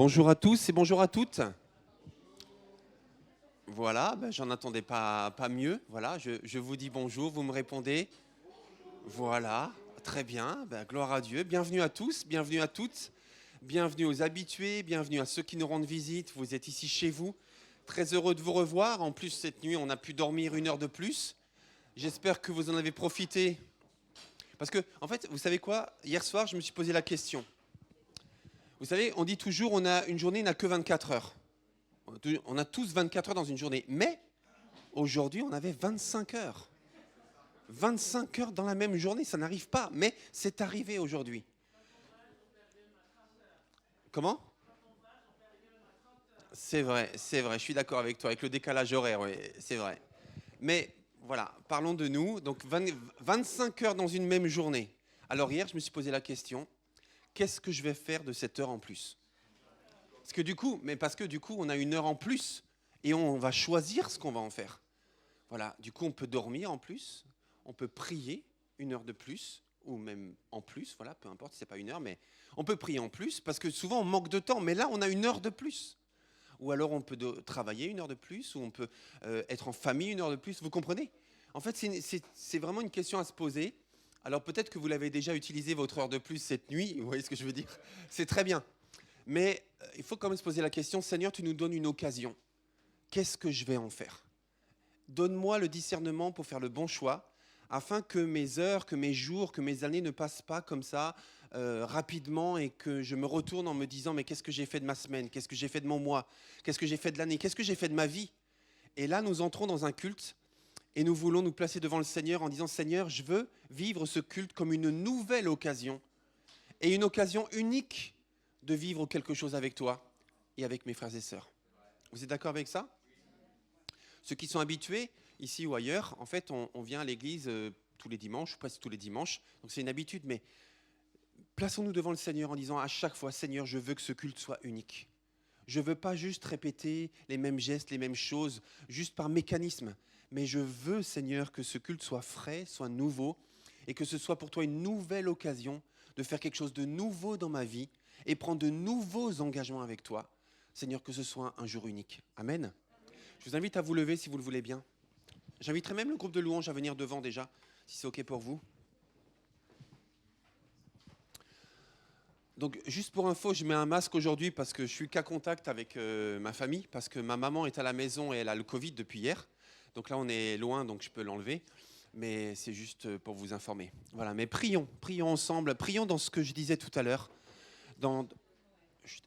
Bonjour à tous et bonjour à toutes. Voilà, j'en attendais pas mieux. Voilà, je vous dis bonjour, vous me répondez. Voilà, très bien, gloire à Dieu. Bienvenue à tous, bienvenue à toutes, bienvenue aux habitués, bienvenue à ceux qui nous rendent visite. Vous êtes ici chez vous. Très heureux de vous revoir. En plus, cette nuit, on a pu dormir 1 heure de plus. J'espère que vous en avez profité. Parce que, en fait, vous savez quoi? Hier soir, je me suis posé la question. Vous savez, on dit toujours, une journée n'a que 24 heures. On a tous 24 heures dans une journée. Mais aujourd'hui, on avait 25 heures. 25 heures dans la même journée, ça n'arrive pas. Mais c'est arrivé aujourd'hui. Comment? C'est vrai. Je suis d'accord avec toi. Avec le décalage horaire, oui, c'est vrai. Mais voilà, parlons de nous. Donc 25 heures dans une même journée. Alors hier, je me suis posé la question, qu'est-ce que je vais faire de cette heure en plus? Parce que du coup, on a 1 heure en plus et on va choisir ce qu'on va en faire. Voilà, du coup, on peut dormir en plus, on peut prier 1 heure de plus, ou même en plus, voilà, peu importe si c'est pas 1 heure, mais on peut prier en plus, parce que souvent on manque de temps, mais là on a 1 heure de plus. Ou alors on peut travailler 1 heure de plus, ou on peut être en famille 1 heure de plus, vous comprenez? En fait, c'est vraiment une question à se poser. Alors peut-être que vous l'avez déjà utilisé votre heure de plus cette nuit, vous voyez ce que je veux dire? C'est très bien. Mais il faut quand même se poser la question, Seigneur, tu nous donnes une occasion. Qu'est-ce que je vais en faire? Donne-moi le discernement pour faire le bon choix, afin que mes heures, que mes jours, que mes années ne passent pas comme ça rapidement et que je me retourne en me disant mais qu'est-ce que j'ai fait de ma semaine? Qu'est-ce que j'ai fait de mon mois? Qu'est-ce que j'ai fait de l'année? Qu'est-ce que j'ai fait de ma vie? Et là, nous entrons dans un culte et nous voulons nous placer devant le Seigneur en disant Seigneur, je veux vivre ce culte comme une nouvelle occasion et une occasion unique de vivre quelque chose avec toi et avec mes frères et sœurs. Vous êtes d'accord avec ça? Ceux qui sont habitués, ici ou ailleurs, en fait, on vient à l'église tous les dimanches, ou presque tous les dimanches, donc c'est une habitude, mais plaçons-nous devant le Seigneur en disant à chaque fois, Seigneur, je veux que ce culte soit unique. Je ne veux pas juste répéter les mêmes gestes, les mêmes choses, juste par mécanisme, mais je veux, Seigneur, que ce culte soit frais, soit nouveau, et que ce soit pour toi une nouvelle occasion de faire quelque chose de nouveau dans ma vie et prendre de nouveaux engagements avec toi. Seigneur, que ce soit un jour unique. Amen. Je vous invite à vous lever si vous le voulez bien. J'inviterai même le groupe de louanges à venir devant déjà, si c'est OK pour vous. Donc, juste pour info, je mets un masque aujourd'hui parce que je suis cas contact avec ma famille, parce que ma maman est à la maison et elle a le Covid depuis hier. Donc là, on est loin, donc je peux l'enlever. Mais c'est juste pour vous informer. Voilà, mais prions ensemble, prions dans ce que je disais tout à l'heure.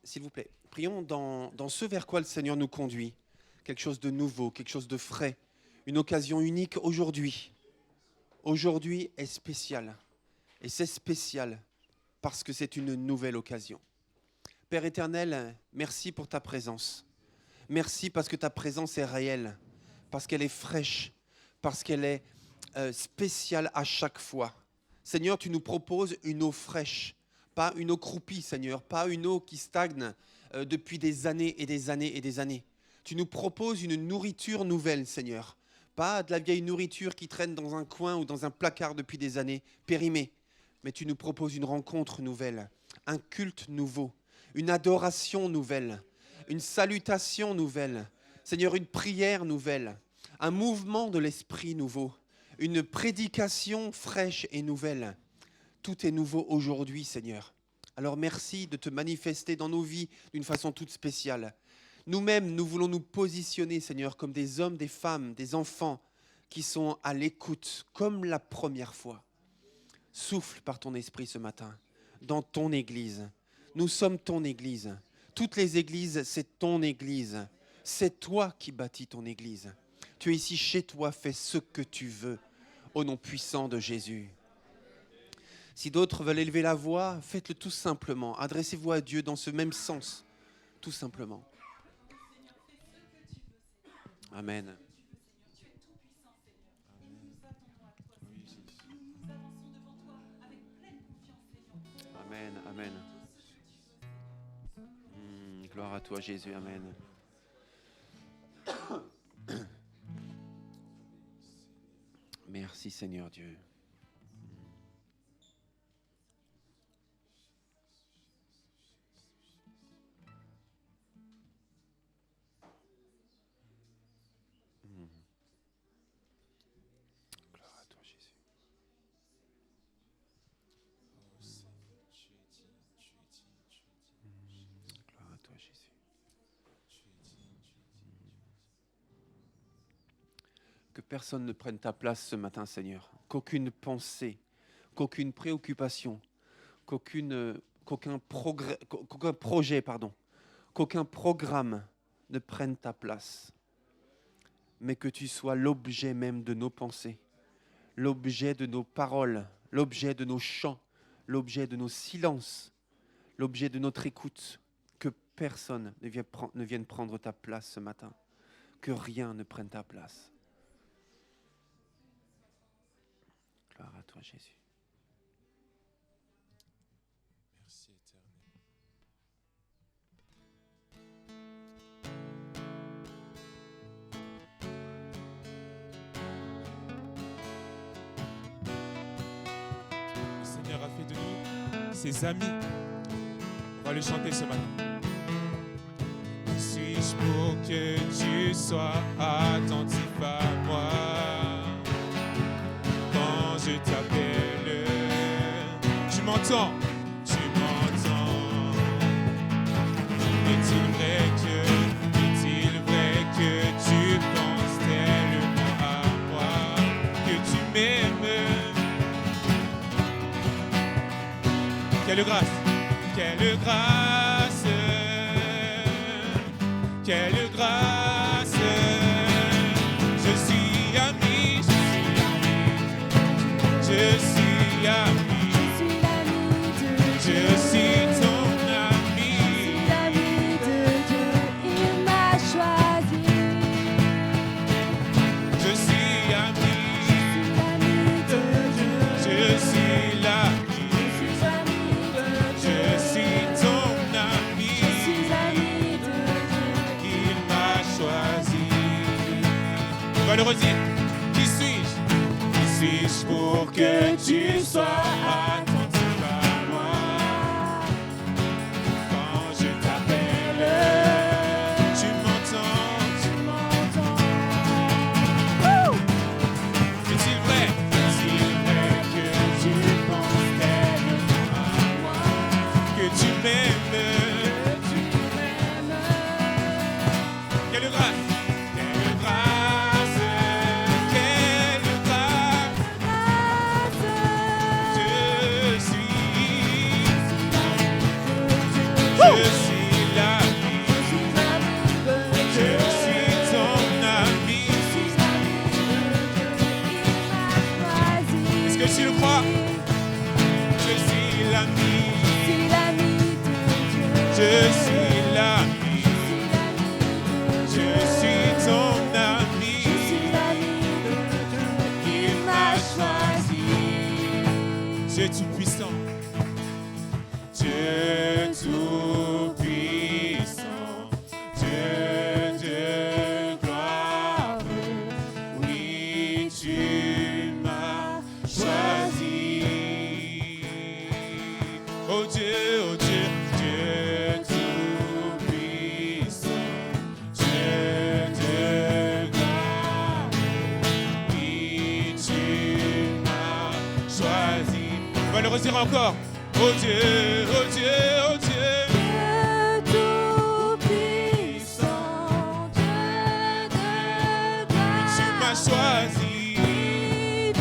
S'il vous plaît, prions dans ce vers quoi le Seigneur nous conduit. Quelque chose de nouveau, quelque chose de frais. Une occasion unique aujourd'hui. Aujourd'hui est spécial. Et c'est spécial parce que c'est une nouvelle occasion. Père éternel, merci pour ta présence. Merci parce que ta présence est réelle, parce qu'elle est fraîche, parce qu'elle est spéciale à chaque fois. Seigneur, tu nous proposes une eau fraîche, pas une eau croupie, Seigneur, pas une eau qui stagne depuis des années et des années et des années. Tu nous proposes une nourriture nouvelle, Seigneur. Pas de la vieille nourriture qui traîne dans un coin ou dans un placard depuis des années, périmée. Mais tu nous proposes une rencontre nouvelle, un culte nouveau, une adoration nouvelle, une salutation nouvelle. Seigneur, une prière nouvelle, un mouvement de l'esprit nouveau, une prédication fraîche et nouvelle. Tout est nouveau aujourd'hui, Seigneur. Alors merci de te manifester dans nos vies d'une façon toute spéciale. Nous-mêmes, nous voulons nous positionner, Seigneur, comme des hommes, des femmes, des enfants qui sont à l'écoute, comme la première fois. Souffle par ton esprit ce matin, dans ton église. Nous sommes ton église. Toutes les églises, c'est ton église. C'est toi qui bâtis ton église. Tu es ici chez toi, fais ce que tu veux, au nom puissant de Jésus. Si d'autres veulent élever la voix, faites-le tout simplement. Adressez-vous à Dieu dans ce même sens, tout simplement. Amen. Amen, amen. Gloire à toi, Jésus, amen. Merci, Seigneur Dieu. Que personne ne prenne ta place ce matin, Seigneur. Qu'aucune pensée, qu'aucune préoccupation, qu'aucun projet, qu'aucun programme ne prenne ta place. Mais que tu sois l'objet même de nos pensées, l'objet de nos paroles, l'objet de nos chants, l'objet de nos silences, l'objet de notre écoute. Que personne ne vienne prendre ta place ce matin. Que rien ne prenne ta place. Gloire à toi, Jésus. Merci, Éternel. Le Seigneur a fait de nous ses amis. On va le chanter ce matin. Suis-je pour que tu sois attentif à moi quand je t'appelle? Tu m'entends? Tu m'entends? Est-il vrai que tu penses tellement à moi, que tu m'aimes? Quelle grâce! Quelle grâce! Quelle grâce! Je suis ami, je suis ami, je suis ton ami. L'ami de Dieu, il m'a choisi. Je suis ami de Dieu, je suis l'ami, je suis ton ami. Il m'a choisi. On va le redire. Qui suis-je? Qui suis-je pour que tu sois attentif à moi quand je t'appelle? Tu m'entends? Est-il vrai que tu penses tellement à moi, que tu m'aimes? Quelle grâce! Quelle grâce! Quelle grâce! Je suis l'ami, je suis ton ami. Est-ce que tu le crois? Je suis l'ami, je suis l'ami, je suis ton ami. Il m'a choisi. Dieu tout-puissant, Dieu tout-puissant, Dieu de gloire, oui, tu m'as choisi. Oh Dieu, Dieu tout-puissant, Dieu de gloire, oui, tu m'as choisi. On va le redire encore. Oh Dieu, oh Dieu, oh Dieu. Choisi, le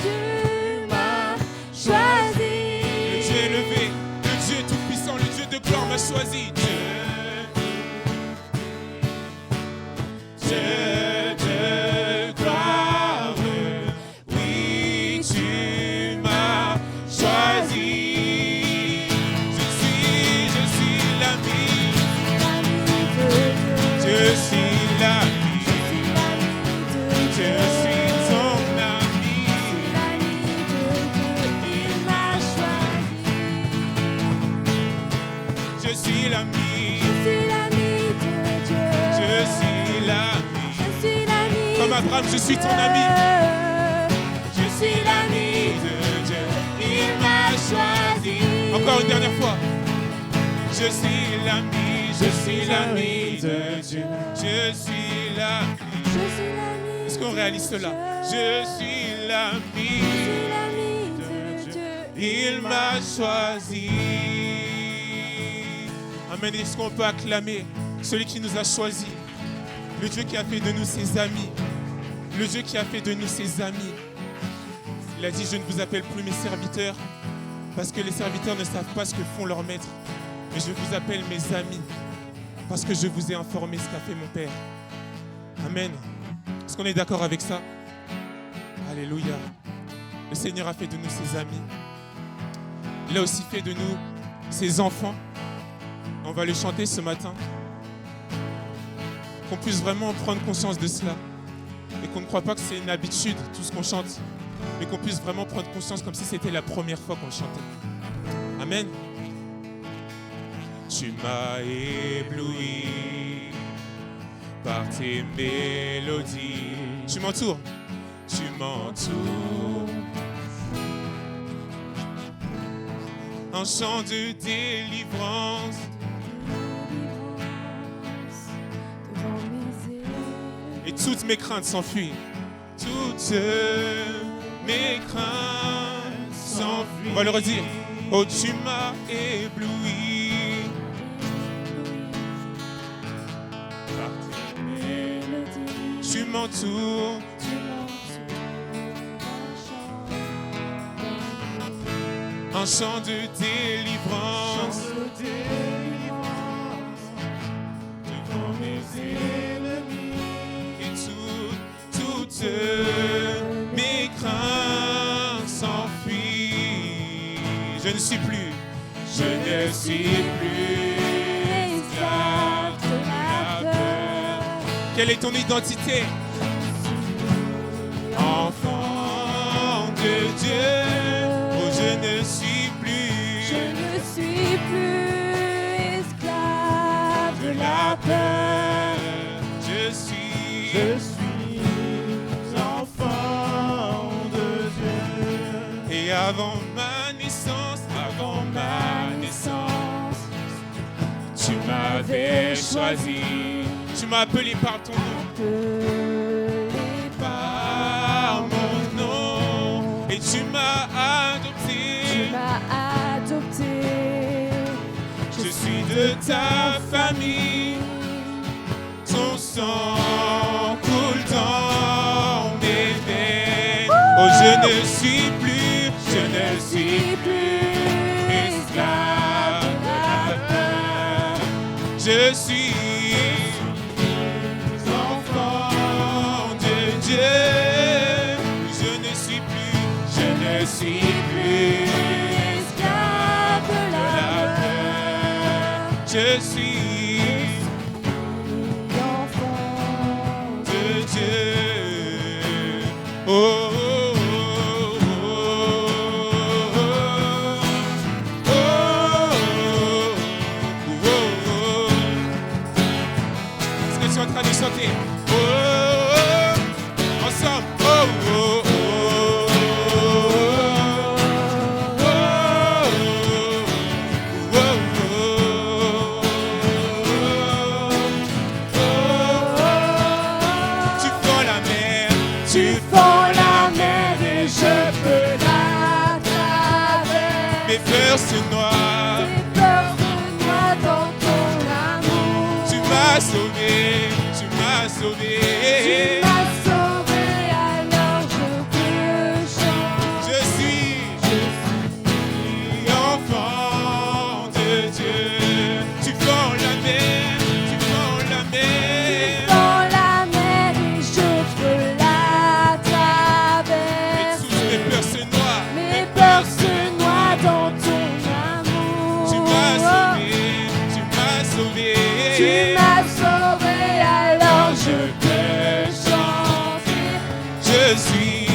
Dieu élevé, le Dieu tout-puissant, le Dieu de gloire m'a choisi. Dieu de gloire, oui, tu m'as choisi. Je suis l'ami, je suis l'ami, je suis ton ami. Il m'a choisi. Je suis l'ami, je suis l'ami. Comme Abraham, je suis ton ami. Je suis l'ami de Dieu. Il m'a choisi. Encore une dernière fois. Je suis l'ami de Dieu. Je suis l'ami. Est-ce qu'on réalise cela? Je suis l'ami de Dieu. Il m'a choisi. Amen. Est-ce qu'on peut acclamer celui qui nous a choisis, le Dieu qui a fait de nous ses amis? Le Dieu qui a fait de nous ses amis. Il a dit, je ne vous appelle plus mes serviteurs, parce que les serviteurs ne savent pas ce que font leurs maîtres. Mais je vous appelle mes amis, parce que je vous ai informé ce qu'a fait mon Père. Amen. Est-ce qu'on est d'accord avec ça? Alléluia. Le Seigneur a fait de nous ses amis. Il a aussi fait de nous ses enfants. On va le chanter ce matin. Qu'on puisse vraiment prendre conscience de cela. Et qu'on ne croit pas que c'est une habitude, tout ce qu'on chante. Mais qu'on puisse vraiment prendre conscience comme si c'était la première fois qu'on le chantait. Amen. Tu m'as ébloui par tes mélodies. Tu m'entoures. Tu m'entoures. Un chant de délivrance. Et toutes mes craintes s'enfuient. Toutes mes craintes s'enfuient. On va le redire. Oh, tu m'as ébloui. Par tes mélodies. Tu m'entoures. Un chant de délivrance. Devant mes ennemis. Et toutes mes craintes s'enfuient. Je ne suis plus esclave de la peur. Quelle est ton identité? Enfant de Dieu. Je ne suis plus esclave de la peur. Je suis enfant de Dieu. Et avant ma naissance, tu m'avais choisi. Tu m'as appelé par ton nom. Par mon nom. Et tu m'as adopté. Je suis de ta famille. Ton sang coule dans mes veines. Oh, je ne suis plus esclave de la peur. Je suis enfant de Dieu. Je ne suis plus esclave de la peur. Je suis enfant de Dieu. Oh, oh, oh, oh, oh, oh, oh. Est-ce que tu es en train de chanter? Oh, oh, oh. Ensemble. Oh, oh, oh. Mes peurs se noient dans ton amour. Tu m'as sauvé, alors je peux chanter. Je suis enfant de Dieu. Tu fends la mer, Dans la mer et je peux la traverser. Mes peurs se noient, Mes peurs se noient dans ton amour. Tu m'as sauvé, Tu m'as sauvé, alors je peux chanter. Je suis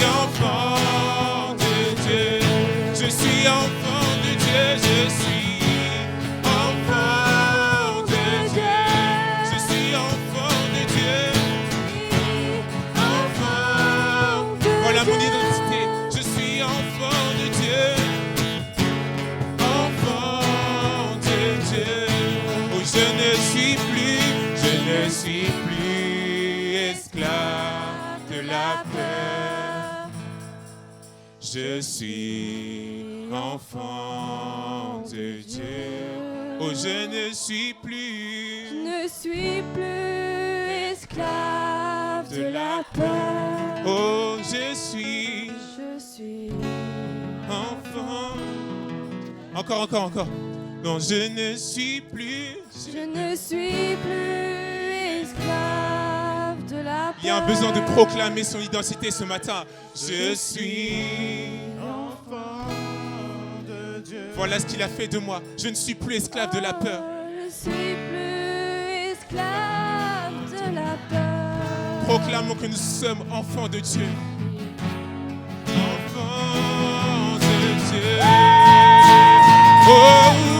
enfant de Dieu. Je suis enfant de Dieu. Je suis enfant de Dieu. Je suis enfant de Dieu. Enfant de Voilà mon Dieu. identité. Je suis enfant de Dieu. Enfant de Dieu. Oh, je ne suis plus esclave de la peur. Je suis enfant de Dieu. Oh, je ne suis plus esclave de la peur. suis Je suis enfant. Encore. Non, je ne suis plus. Je ne suis plus esclave de la peur. Il y a un besoin de proclamer son identité ce matin. Je suis. Voilà ce qu'il a fait de moi. Je ne suis plus esclave de la peur. Je ne suis plus esclave de la peur. Proclamons que nous sommes enfants de Dieu. Enfants de Dieu. Oh, oh,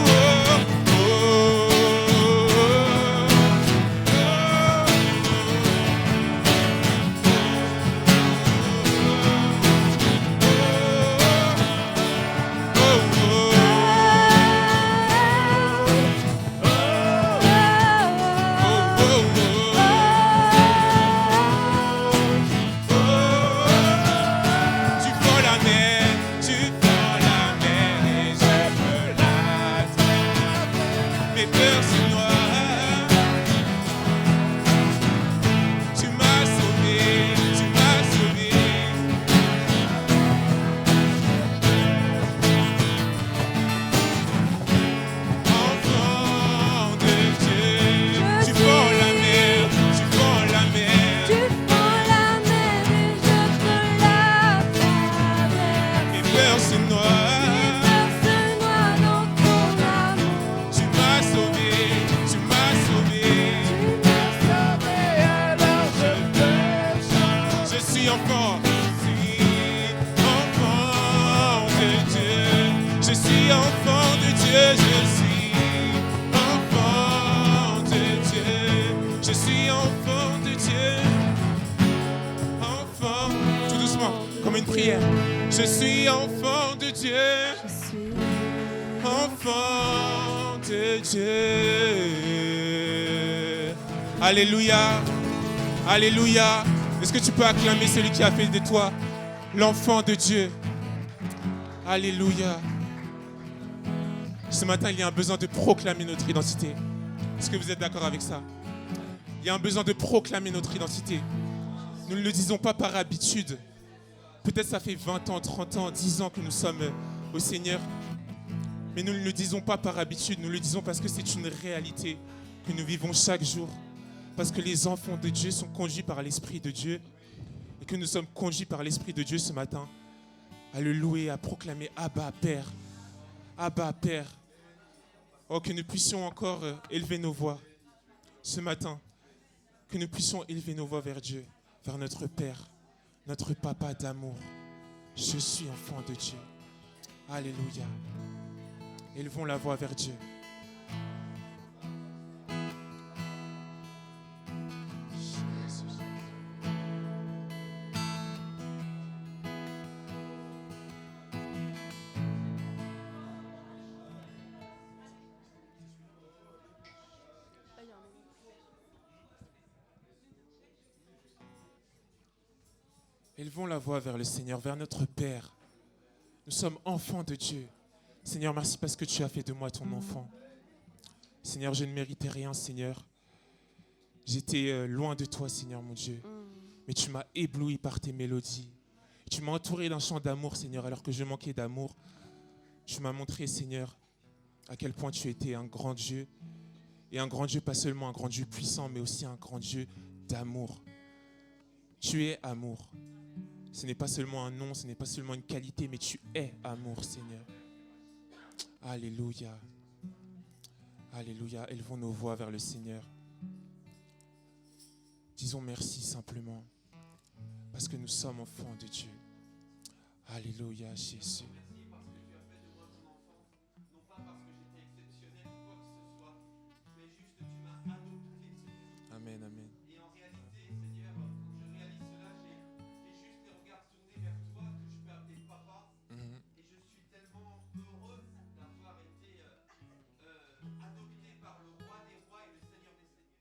je suis enfant de Dieu, Je suis enfant de Dieu. Alléluia, alléluia. Est-ce que tu peux acclamer celui qui a fait de toi l'enfant de Dieu? Alléluia. Ce matin, il y a un besoin de proclamer notre identité. Est-ce que vous êtes d'accord avec ça? Il y a un besoin de proclamer notre identité. Nous ne le disons pas par habitude. Peut-être ça fait 20 ans, 30 ans, 10 ans que nous sommes au Seigneur. Mais nous ne le disons pas par habitude, nous le disons parce que c'est une réalité que nous vivons chaque jour. Parce que les enfants de Dieu sont conduits par l'Esprit de Dieu. Et que nous sommes conduits par l'Esprit de Dieu ce matin à le louer, à proclamer Abba Père. Abba Père. Oh, que nous puissions encore élever nos voix ce matin. Que nous puissions élever nos voix vers Dieu, vers notre Père. Notre papa d'amour, je suis enfant de Dieu. Alléluia. Élevons la voix vers Dieu. Élevons la voix vers le Seigneur, vers notre Père. Nous sommes enfants de Dieu. Seigneur, merci parce que tu as fait de moi ton enfant. Seigneur, je ne méritais rien, Seigneur. J'étais loin de toi, Seigneur, mon Dieu. Mais tu m'as ébloui par tes mélodies. Tu m'as entouré d'un chant d'amour, Seigneur, alors que je manquais d'amour. Tu m'as montré, Seigneur, à quel point tu étais un grand Dieu. Et un grand Dieu, pas seulement un grand Dieu puissant, mais aussi un grand Dieu d'amour. Tu es amour. Ce n'est pas seulement un nom, ce n'est pas seulement une qualité, mais tu es amour, Seigneur. Alléluia. Alléluia. Élevons nos voix vers le Seigneur. Disons merci simplement, parce que nous sommes enfants de Dieu. Alléluia, Jésus. Amen, amen. Et en réalité, Seigneur, je réalise cela, j'ai juste les regards tournés vers toi que je peux appeler papa. Et je suis tellement heureux d'avoir été adopté par le roi des rois et le Seigneur des seigneurs.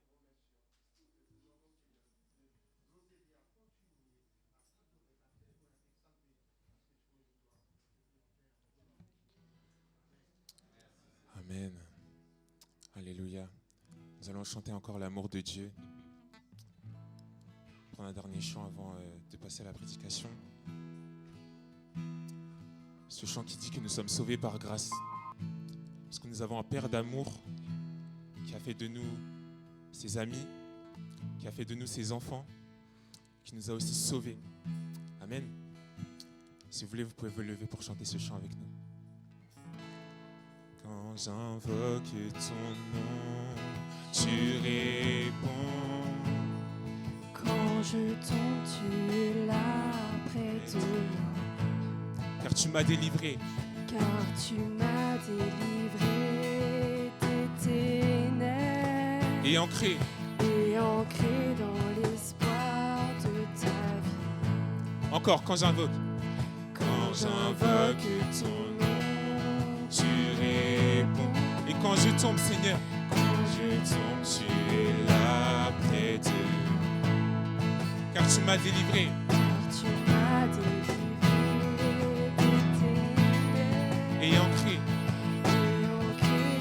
Amen. Alléluia. Nous allons chanter encore l'amour de Dieu. Prendre un dernier chant avant de passer à la prédication. Ce chant qui dit que nous sommes sauvés par grâce. Parce que nous avons un Père d'amour qui a fait de nous ses amis, qui a fait de nous ses enfants, qui nous a aussi sauvés. Amen. Si vous voulez, vous pouvez vous lever pour chanter ce chant avec nous. Quand j'invoque ton nom, tu réponds. Quand je tombe, tu es là près de moi. Car tu m'as délivré. Car tu m'as délivré des ténèbres Et ancré dans l'espoir de ta vie. encore quand j'invoque. Quand j'invoque ton nom, Tu réponds. Et quand je tombe, Seigneur, quand je tombe, tu es là près de moi. Car tu m'as délivré. car tu m'as délivré des ténèbres Et ancré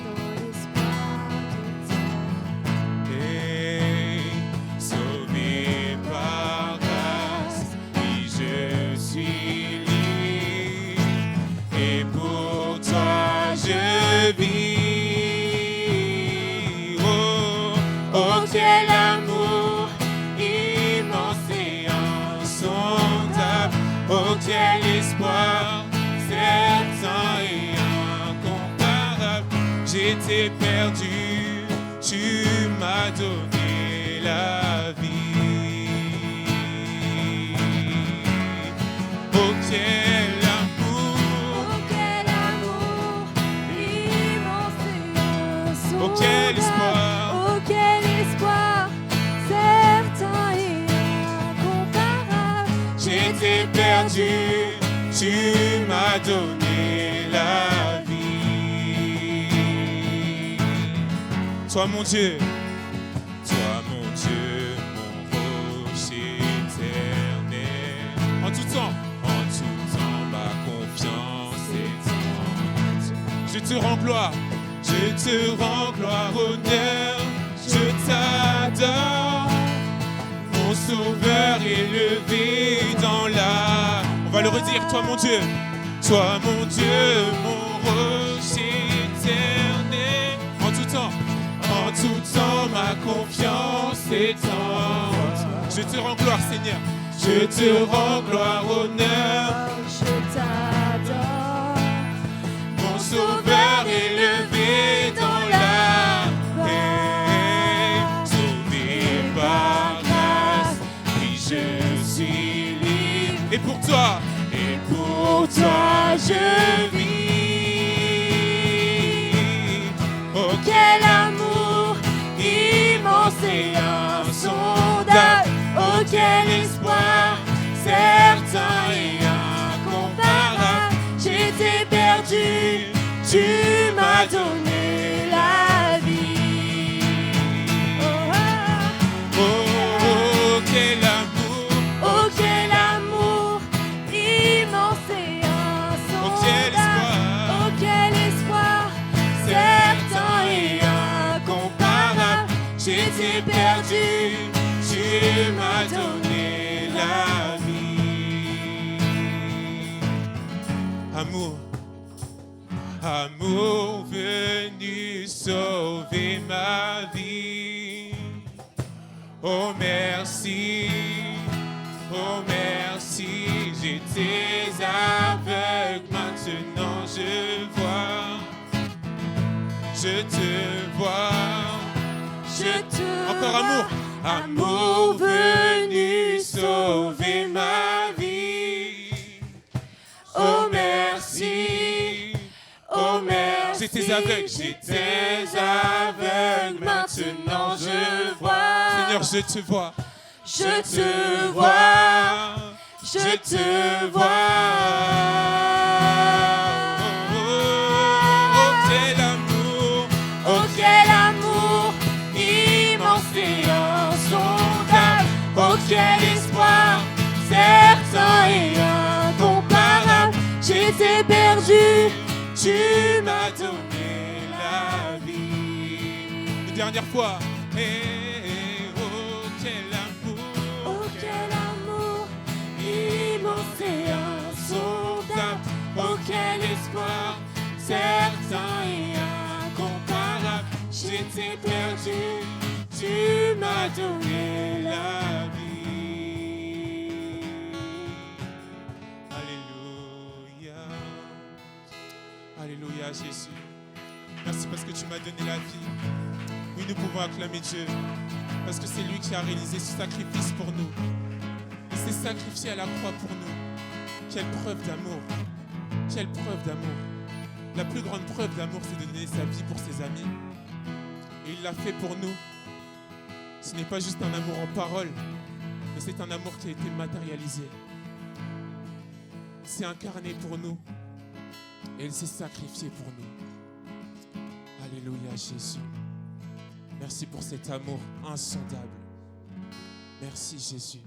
dans l'espoir de ta vie. et sauvé par grâce, oui, je suis libre. Et pour toi je vis. Oh, oh, quel amour immense et insondable. Oh, quel espoir certain et incomparable. J'étais perdu, tu m'as donné la vie. Oh, quel amour, Oh quel amour immense et insondable. oh, quel espoir. Oh quel espoir certain et incomparable. J'étais perdu, tu m'as donné la vie. Toi mon Dieu, mon rocher éternel. En tout temps, ma confiance est en toi. Je te rends gloire, honneur, je t'adore. Mon sauveur élevé dans la... On va le redire, toi mon Dieu, mon rocher éternel. En tout temps, ma confiance est en toi. Je te rends gloire, Seigneur, je te rends gloire, honneur. Je t'adore. Mon sauveur élevé dans la paix, sauvé par grâce, oui je suis libre. Et pour toi, je vis. Oh Quel amour immense et insondable. oh quel espoir certain et incomparable. J'étais perdu, tu m'as donné la vie. Oh, ah. Oh, quel amour, Oh quel amour immense et insondable. oh quel espoir Oh quel espoir certain et incomparable. J'étais perdu, tu m'as donné la vie. Amour venu sauver ma vie. Oh merci, j'étais aveugle, maintenant je vois. Je te vois. Encore amour venu sauver ma vie. Oh merci, j'étais aveugle, maintenant je vois. Seigneur, je te vois, Je te vois, je te vois. Oh quel amour, Oh quel amour immense et insondable. Oh quel espoir certain et incomparable. J'étais perdu, tu m'as donné la vie. une dernière fois. Oh quel amour, Oh quel amour immense et insondable. Oh quel espoir certain et incomparable. J'étais perdu, tu m'as donné la vie. Alléluia. Alléluia, Jésus. Merci parce que tu m'as donné la vie. Oui, nous pouvons acclamer Dieu parce que c'est lui qui a réalisé ce sacrifice pour nous. Il s'est sacrifié à la croix pour nous. Quelle preuve d'amour. Quelle preuve d'amour. La plus grande preuve d'amour, c'est de donner sa vie pour ses amis. Et il l'a fait pour nous. Ce n'est pas juste un amour en parole, mais c'est un amour qui a été matérialisé. Il s'est incarné pour nous. Et il s'est sacrifié pour nous. Alléluia, Jésus. Merci pour cet amour insondable. Merci, Jésus.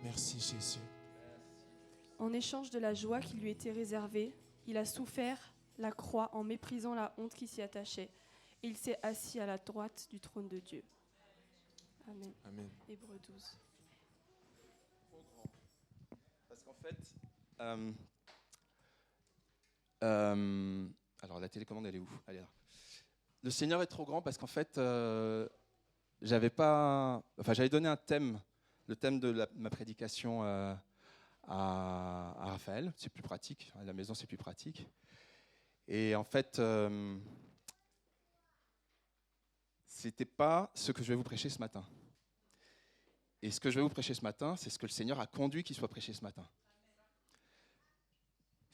Merci, Jésus. En échange de la joie qui lui était réservée, il a souffert la croix en méprisant la honte qui s'y attachait. Et il s'est assis à la droite du trône de Dieu. Amen. Amen. Hébreux 12. Parce qu'en fait, alors la télécommande, elle est où? Elle est là. Le Seigneur est trop grand parce qu'en fait, j'avais donné un thème, le thème de ma prédication à Raphaël. C'est plus pratique, à la maison c'est plus pratique. Et en fait, c'était pas ce que je vais vous prêcher ce matin. Et ce que je vais vous prêcher ce matin, c'est ce que le Seigneur a conduit qu'il soit prêché ce matin.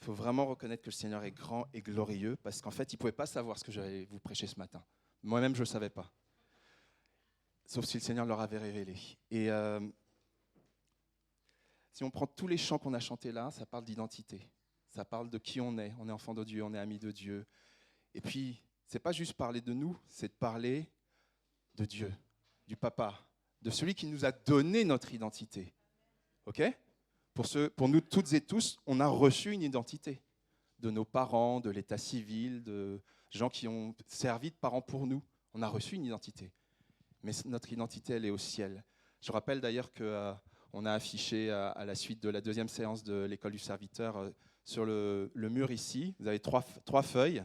Il faut vraiment reconnaître que le Seigneur est grand et glorieux parce qu'en fait, il ne pouvait pas savoir ce que j'allais vous prêcher ce matin. Moi-même, je ne le savais pas. Sauf si le Seigneur leur avait révélé. Et si on prend tous les chants qu'on a chantés là, ça parle d'identité. Ça parle de qui on est. On est enfant de Dieu, on est ami de Dieu. Et puis, ce n'est pas juste parler de nous, c'est de parler de Dieu, du Papa, de celui qui nous a donné notre identité. OK ? Pour nous toutes et tous, on a reçu une identité de nos parents, de l'état civil, de gens qui ont servi de parents pour nous. On a reçu une identité. Mais notre identité, elle est au ciel. Je rappelle d'ailleurs qu'on a affiché à la suite de la deuxième séance de l'école du serviteur sur le mur ici, vous avez trois feuilles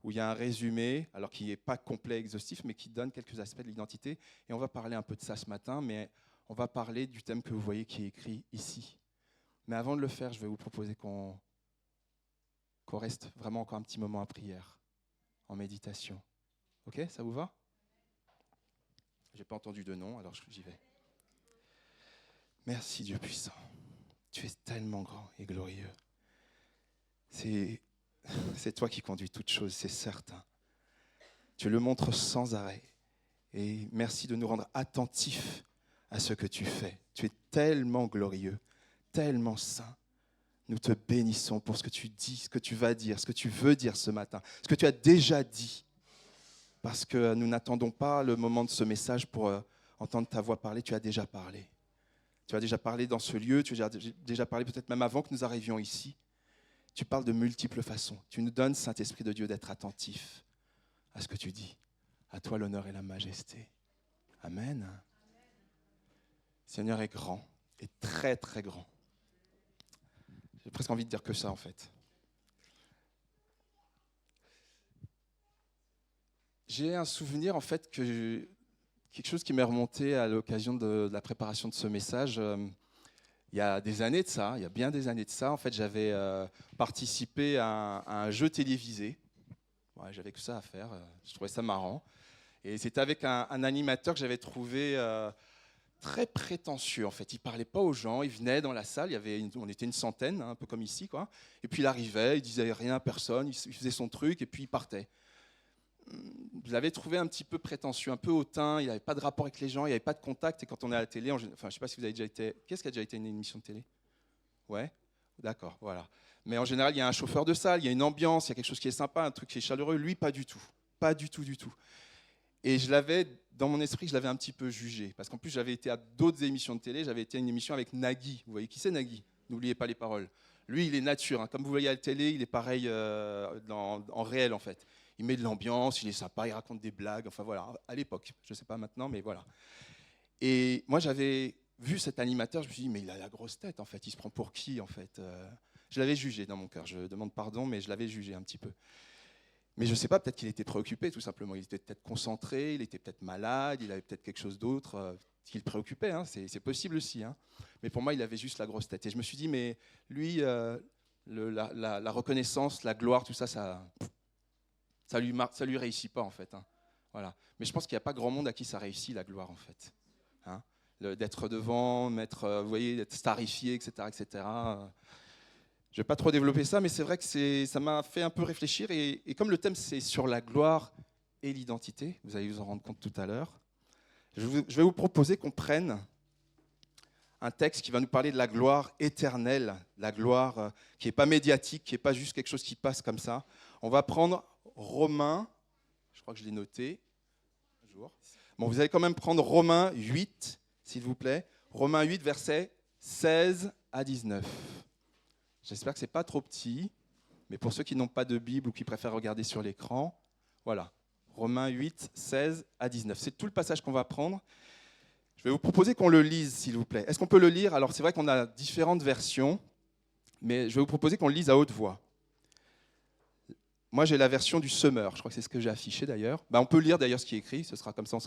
où il y a un résumé, alors qui n'est pas complet, exhaustif, mais qui donne quelques aspects de l'identité. Et on va parler un peu de ça ce matin, mais on va parler du thème que vous voyez qui est écrit ici. Mais avant de le faire, je vais vous proposer qu'on reste vraiment encore un petit moment en prière, en méditation. Ok, ça vous va? Je n'ai pas entendu de nom, alors j'y vais. Merci Dieu puissant. Tu es tellement grand et glorieux. C'est toi qui conduis toutes choses, c'est certain. Tu le montres sans arrêt. Et merci de nous rendre attentifs à ce que tu fais. Tu es tellement glorieux, tellement saint. Nous te bénissons pour ce que tu dis, ce que tu vas dire, ce que tu veux dire ce matin, ce que tu as déjà dit. Parce que nous n'attendons pas le moment de ce message pour entendre ta voix parler. Tu as déjà parlé. Tu as déjà parlé dans ce lieu, tu as déjà parlé peut-être même avant que nous arrivions ici. Tu parles de multiples façons. Tu nous donnes, Saint-Esprit de Dieu, d'être attentif à ce que tu dis. À toi l'honneur et la majesté. Amen. Le Seigneur est grand et très très grand. J'ai presque envie de dire que ça en fait. J'ai un souvenir en fait quelque chose qui m'est remonté à l'occasion de la préparation de ce message. Il y a des années de ça, il y a bien des années de ça, en fait, j'avais participé à un jeu télévisé. Ouais, j'avais que ça à faire, je trouvais ça marrant. Et c'était avec un animateur que j'avais trouvé très prétentieux, en fait. Il ne parlait pas aux gens, il venait dans la salle, on était une centaine, hein, un peu comme ici, quoi. Et puis il arrivait, il disait rien à personne, il faisait son truc et puis il partait. Je l'avais trouvé un petit peu prétentieux, un peu hautain, il n'y avait pas de rapport avec les gens, il n'y avait pas de contact. Et quand on est à la télé, je ne sais pas si vous avez déjà été... Qu'est-ce qui a déjà été une émission de télé? Ouais, d'accord, voilà. Mais en général, il y a un chauffeur de salle, il y a une ambiance, il y a quelque chose qui est sympa, un truc qui est chaleureux. Lui, pas du tout. Pas du tout, du tout. Et dans mon esprit, je l'avais un petit peu jugé. Parce qu'en plus, j'avais été à d'autres émissions de télé. J'avais été à une émission avec Nagui. Vous voyez qui c'est, Nagui? N'oubliez pas les paroles. Lui, il est nature. Hein. Comme vous voyez à la télé, il est pareil en réel, en fait. Il met de l'ambiance, il est sympa, il raconte des blagues. Enfin, voilà, à l'époque. Je ne sais pas maintenant, mais voilà. Et moi, j'avais vu cet animateur. Je me suis dit, mais il a la grosse tête, en fait. Il se prend pour qui, en fait? Je l'avais jugé dans mon cœur. Je demande pardon, mais je l'avais jugé un petit peu. Mais je ne sais pas, peut-être qu'il était préoccupé, tout simplement. Il était peut-être concentré, il était peut-être malade, il avait peut-être quelque chose d'autre qui le préoccupait. Hein. C'est possible aussi. Hein. Mais pour moi, il avait juste la grosse tête. Et je me suis dit, mais lui, la reconnaissance, la gloire, tout ça, ça lui réussit pas, en fait. Hein. Voilà. Mais je pense qu'il n'y a pas grand monde à qui ça réussit, la gloire, en fait. Hein. D'être devant, vous voyez, d'être starifié, etc., etc. Je ne vais pas trop développer ça, mais c'est vrai que ça m'a fait un peu réfléchir. Et comme le thème, c'est sur la gloire et l'identité, vous allez vous en rendre compte tout à l'heure, je vais vous proposer qu'on prenne un texte qui va nous parler de la gloire éternelle, la gloire qui n'est pas médiatique, qui n'est pas juste quelque chose qui passe comme ça. On va prendre Romains, je crois que je l'ai noté. Bon, vous allez quand même prendre Romains 8, s'il vous plaît. Romains 8, versets 16 à 19. J'espère que ce n'est pas trop petit, mais pour ceux qui n'ont pas de Bible ou qui préfèrent regarder sur l'écran, voilà, Romains 8, 16 à 19. C'est tout le passage qu'on va prendre. Je vais vous proposer qu'on le lise, s'il vous plaît. Est-ce qu'on peut le lire? Alors, c'est vrai qu'on a différentes versions, mais je vais vous proposer qu'on le lise à haute voix. Moi, j'ai la version du Semeur. Je crois que c'est ce que j'ai affiché, d'ailleurs. On peut lire, d'ailleurs, ce qui est écrit. Ce sera comme ça,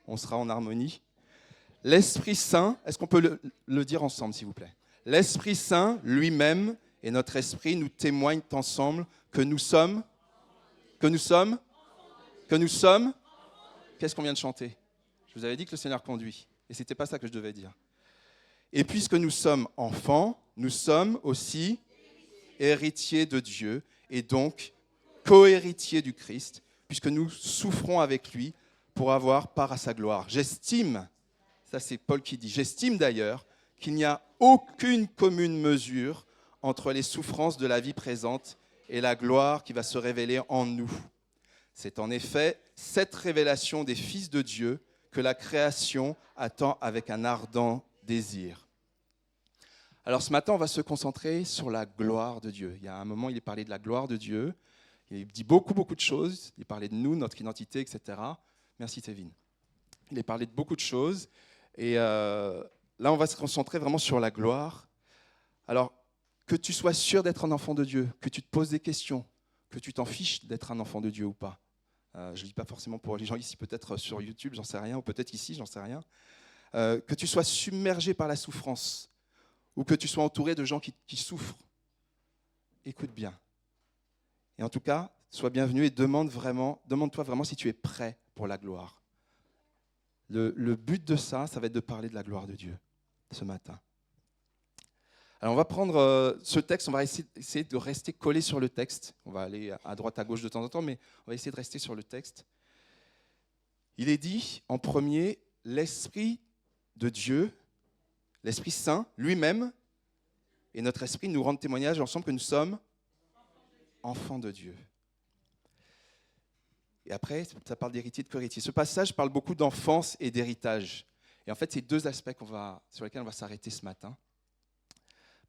on sera en harmonie. L'Esprit Saint, est-ce qu'on peut le dire ensemble, s'il vous plaît? L'Esprit Saint lui-même et notre esprit nous témoignent ensemble que nous sommes. Qu'est-ce qu'on vient de chanter? Je vous avais dit que le Seigneur conduit. Et ce n'était pas ça que je devais dire. Et puisque nous sommes enfants, nous sommes aussi héritiers de Dieu et donc co-héritiers du Christ, puisque nous souffrons avec lui pour avoir part à sa gloire. J'estime, ça c'est Paul qui dit, j'estime d'ailleurs qu'il n'y a aucune commune mesure entre les souffrances de la vie présente et la gloire qui va se révéler en nous. C'est en effet cette révélation des fils de Dieu que la création attend avec un ardent désir. Alors ce matin, on va se concentrer sur la gloire de Dieu. Il y a un moment, il est parlé de la gloire de Dieu. Il dit beaucoup de choses. Il parlait de nous, notre identité, etc. Merci Thévin. Il est parlé de beaucoup de choses. Et là, on va se concentrer vraiment sur la gloire. Alors, que tu sois sûr d'être un enfant de Dieu, que tu te poses des questions, que tu t'en fiches d'être un enfant de Dieu ou pas. Je ne dis pas forcément pour les gens ici, peut-être sur YouTube, j'en sais rien, ou peut-être ici, j'en sais rien. Que tu sois submergé par la souffrance, ou que tu sois entouré de gens qui souffrent. Écoute bien. Et en tout cas, sois bienvenu et demande-toi vraiment si tu es prêt pour la gloire. Le but de ça va être de parler de la gloire de Dieu ce matin. Alors on va prendre ce texte, on va essayer de rester collé sur le texte. On va aller à droite, à gauche de temps en temps, mais on va essayer de rester sur le texte. Il est dit en premier, l'Esprit de Dieu, l'Esprit Saint lui-même et notre esprit nous rendent témoignage ensemble que nous sommes enfants de Dieu. Et après, ça parle d'héritier et de co-héritier. Ce passage parle beaucoup d'enfance et d'héritage. Et en fait, c'est deux aspects sur lesquels on va s'arrêter ce matin.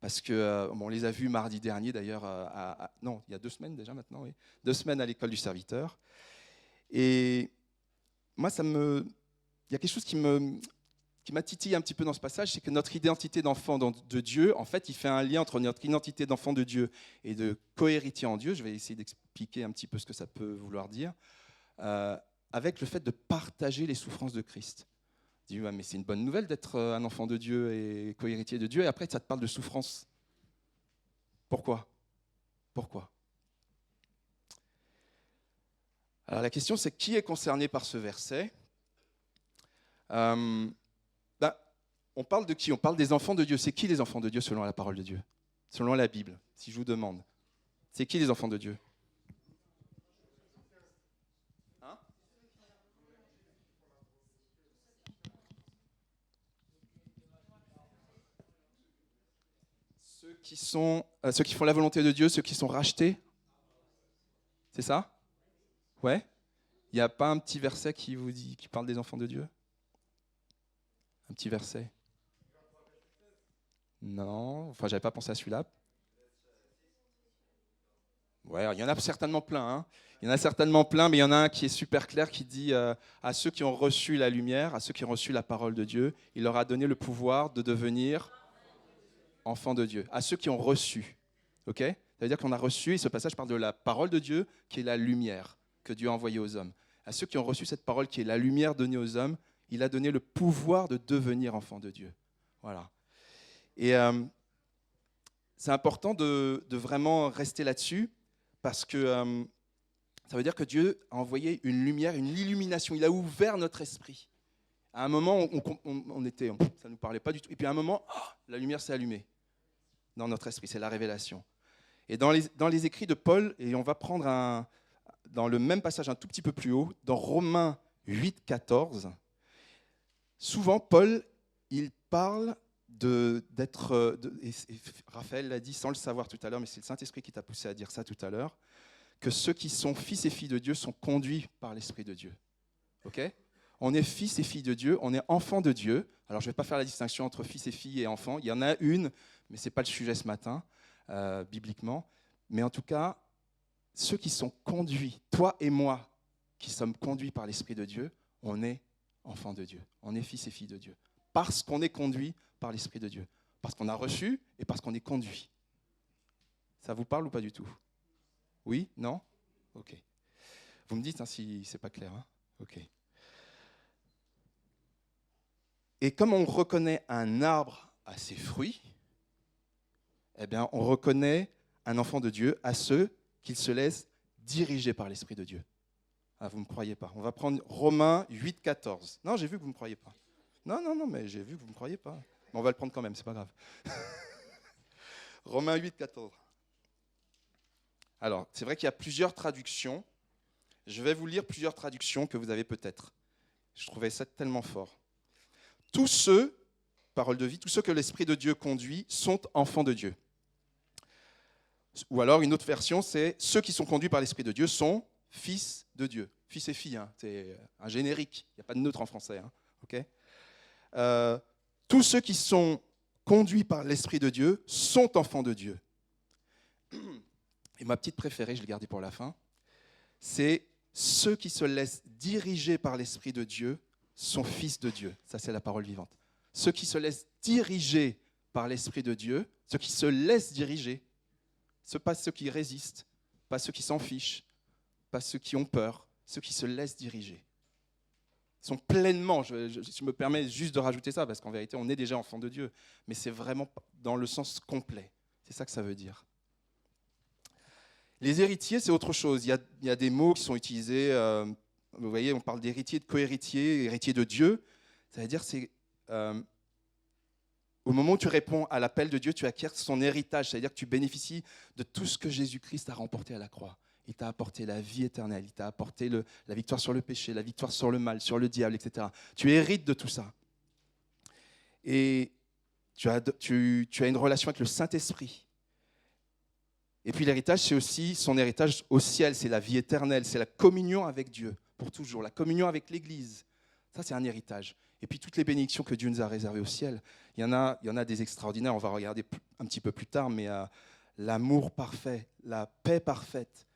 Parce que, on les a vus mardi dernier d'ailleurs, non, il y a 2 semaines déjà maintenant, oui. 2 semaines à l'école du serviteur. Et moi, il y a quelque chose qui m'a titillé un petit peu dans ce passage, c'est que notre identité d'enfant de Dieu, en fait, il fait un lien entre notre identité d'enfant de Dieu et de co-héritier en Dieu. Je vais essayer d'expliquer un petit peu ce que ça peut vouloir dire. Avec le fait de partager les souffrances de Christ. Tu dis, ouais, mais c'est une bonne nouvelle d'être un enfant de Dieu et co-héritier de Dieu, et après ça te parle de souffrance. Pourquoi? Alors la question c'est qui est concerné par ce verset? On parle de qui? On parle des enfants de Dieu. C'est qui les enfants de Dieu selon la parole de Dieu? Selon la Bible, si je vous demande. C'est qui les enfants de Dieu? Ceux qui font la volonté de Dieu, ceux qui sont rachetés. C'est ça? Ouais. Il n'y a pas un petit verset qui parle des enfants de Dieu? Un petit verset? Non, enfin, j'avais pas pensé à celui-là. Ouais, il y en a certainement plein. Hein. Il y en a certainement plein, mais il y en a un qui est super clair qui dit à ceux qui ont reçu la lumière, à ceux qui ont reçu la parole de Dieu, il leur a donné le pouvoir de devenir enfants de Dieu. À ceux qui ont reçu. Ok ? Ça veut dire qu'on a reçu, et ce passage parle de la parole de Dieu, qui est la lumière que Dieu a envoyée aux hommes. À ceux qui ont reçu cette parole, qui est la lumière donnée aux hommes, il a donné le pouvoir de devenir enfants de Dieu. Voilà. Et c'est important de vraiment rester là-dessus, parce que ça veut dire que Dieu a envoyé une lumière, une illumination. Il a ouvert notre esprit. À un moment, ça ne nous parlait pas du tout. Et puis à un moment, la lumière s'est allumée dans notre esprit. C'est la révélation. Et dans les écrits de Paul, et on va prendre dans le même passage un tout petit peu plus haut, dans Romains 8, 14, souvent Paul, il parle et Raphaël l'a dit sans le savoir tout à l'heure, mais c'est le Saint-Esprit qui t'a poussé à dire ça tout à l'heure, que ceux qui sont fils et filles de Dieu sont conduits par l'Esprit de Dieu. Ok ? On est fils et filles de Dieu, on est enfants de Dieu. Alors je ne vais pas faire la distinction entre fils et filles et enfants. Il y en a une, mais ce n'est pas le sujet ce matin, bibliquement. Mais en tout cas, ceux qui sont conduits, toi et moi, qui sommes conduits par l'Esprit de Dieu, on est enfants de Dieu. On est fils et filles de Dieu. Parce qu'on est conduit par l'Esprit de Dieu. Parce qu'on a reçu et parce qu'on est conduit. Ça vous parle ou pas du tout ? Oui ? Non ? Ok. Vous me dites si ce n'est pas clair. Hein ? Ok. Et comme on reconnaît un arbre à ses fruits, eh bien, on reconnaît un enfant de Dieu à ceux qui se laissent diriger par l'Esprit de Dieu. Ah, vous ne me croyez pas. On va prendre Romains 8, 14. Non, j'ai vu que vous ne me croyez pas. Non, mais j'ai vu que vous ne me croyez pas. Mais on va le prendre quand même, c'est pas grave. Romains 8, 14. Alors, c'est vrai qu'il y a plusieurs traductions. Je vais vous lire plusieurs traductions que vous avez peut-être. Je trouvais ça tellement fort. Tous ceux, parole de vie, tous ceux que l'Esprit de Dieu conduit sont enfants de Dieu. Ou alors une autre version, c'est ceux qui sont conduits par l'Esprit de Dieu sont fils de Dieu. Fils et filles, hein, c'est un générique. Il n'y a pas de neutre en français. Hein, okay ? Tous ceux qui sont conduits par l'Esprit de Dieu sont enfants de Dieu. Et ma petite préférée, je l'ai gardée pour la fin, c'est ceux qui se laissent diriger par l'Esprit de Dieu sont fils de Dieu. Ça, c'est la parole vivante. Ceux qui se laissent diriger par l'Esprit de Dieu, ceux qui se laissent diriger, ce pas ceux qui résistent, pas ceux qui s'en fichent, pas ceux qui ont peur, ceux qui se laissent diriger. Ils sont pleinement, je me permets juste de rajouter ça, parce qu'en vérité, on est déjà enfant de Dieu, mais c'est vraiment dans le sens complet. C'est ça que ça veut dire. Les héritiers, c'est autre chose. Il y a des mots qui sont utilisés. Vous voyez, on parle d'héritier, de co-héritier, héritier de Dieu. Ça veut dire c'est au moment où tu réponds à l'appel de Dieu, tu acquiers son héritage. C'est-à-dire que tu bénéficies de tout ce que Jésus-Christ a remporté à la croix. Il t'a apporté la vie éternelle, il t'a apporté la victoire sur le péché, la victoire sur le mal, sur le diable, etc. Tu hérites de tout ça. Et tu as une relation avec le Saint-Esprit. Et puis l'héritage, c'est aussi son héritage au ciel, c'est la vie éternelle, c'est la communion avec Dieu, pour toujours, la communion avec l'Église. Ça, c'est un héritage. Et puis toutes les bénédictions que Dieu nous a réservées au ciel, il y en a des extraordinaires, on va regarder un petit peu plus tard, mais l'amour parfait, la paix parfaite.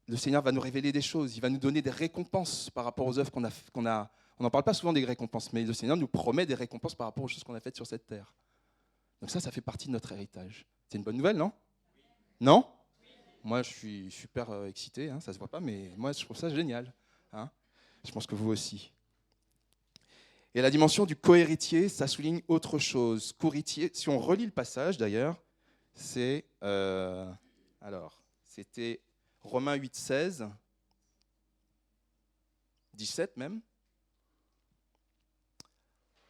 Le Seigneur va nous révéler des choses, il va nous donner des récompenses par rapport aux œuvres qu'on a. On n'en parle pas souvent des récompenses, mais le Seigneur nous promet des récompenses par rapport aux choses qu'on a faites sur cette terre. Donc ça fait partie de notre héritage. C'est une bonne nouvelle, non ? Non ? Moi, je suis super excité, hein, ça ne se voit pas, mais moi, je trouve ça génial. Hein. Je pense que vous aussi. Et la dimension du co-héritier, ça souligne autre chose. Co-héritier, si on relit le passage, d'ailleurs, c'était Romains 8, 16, 17 même.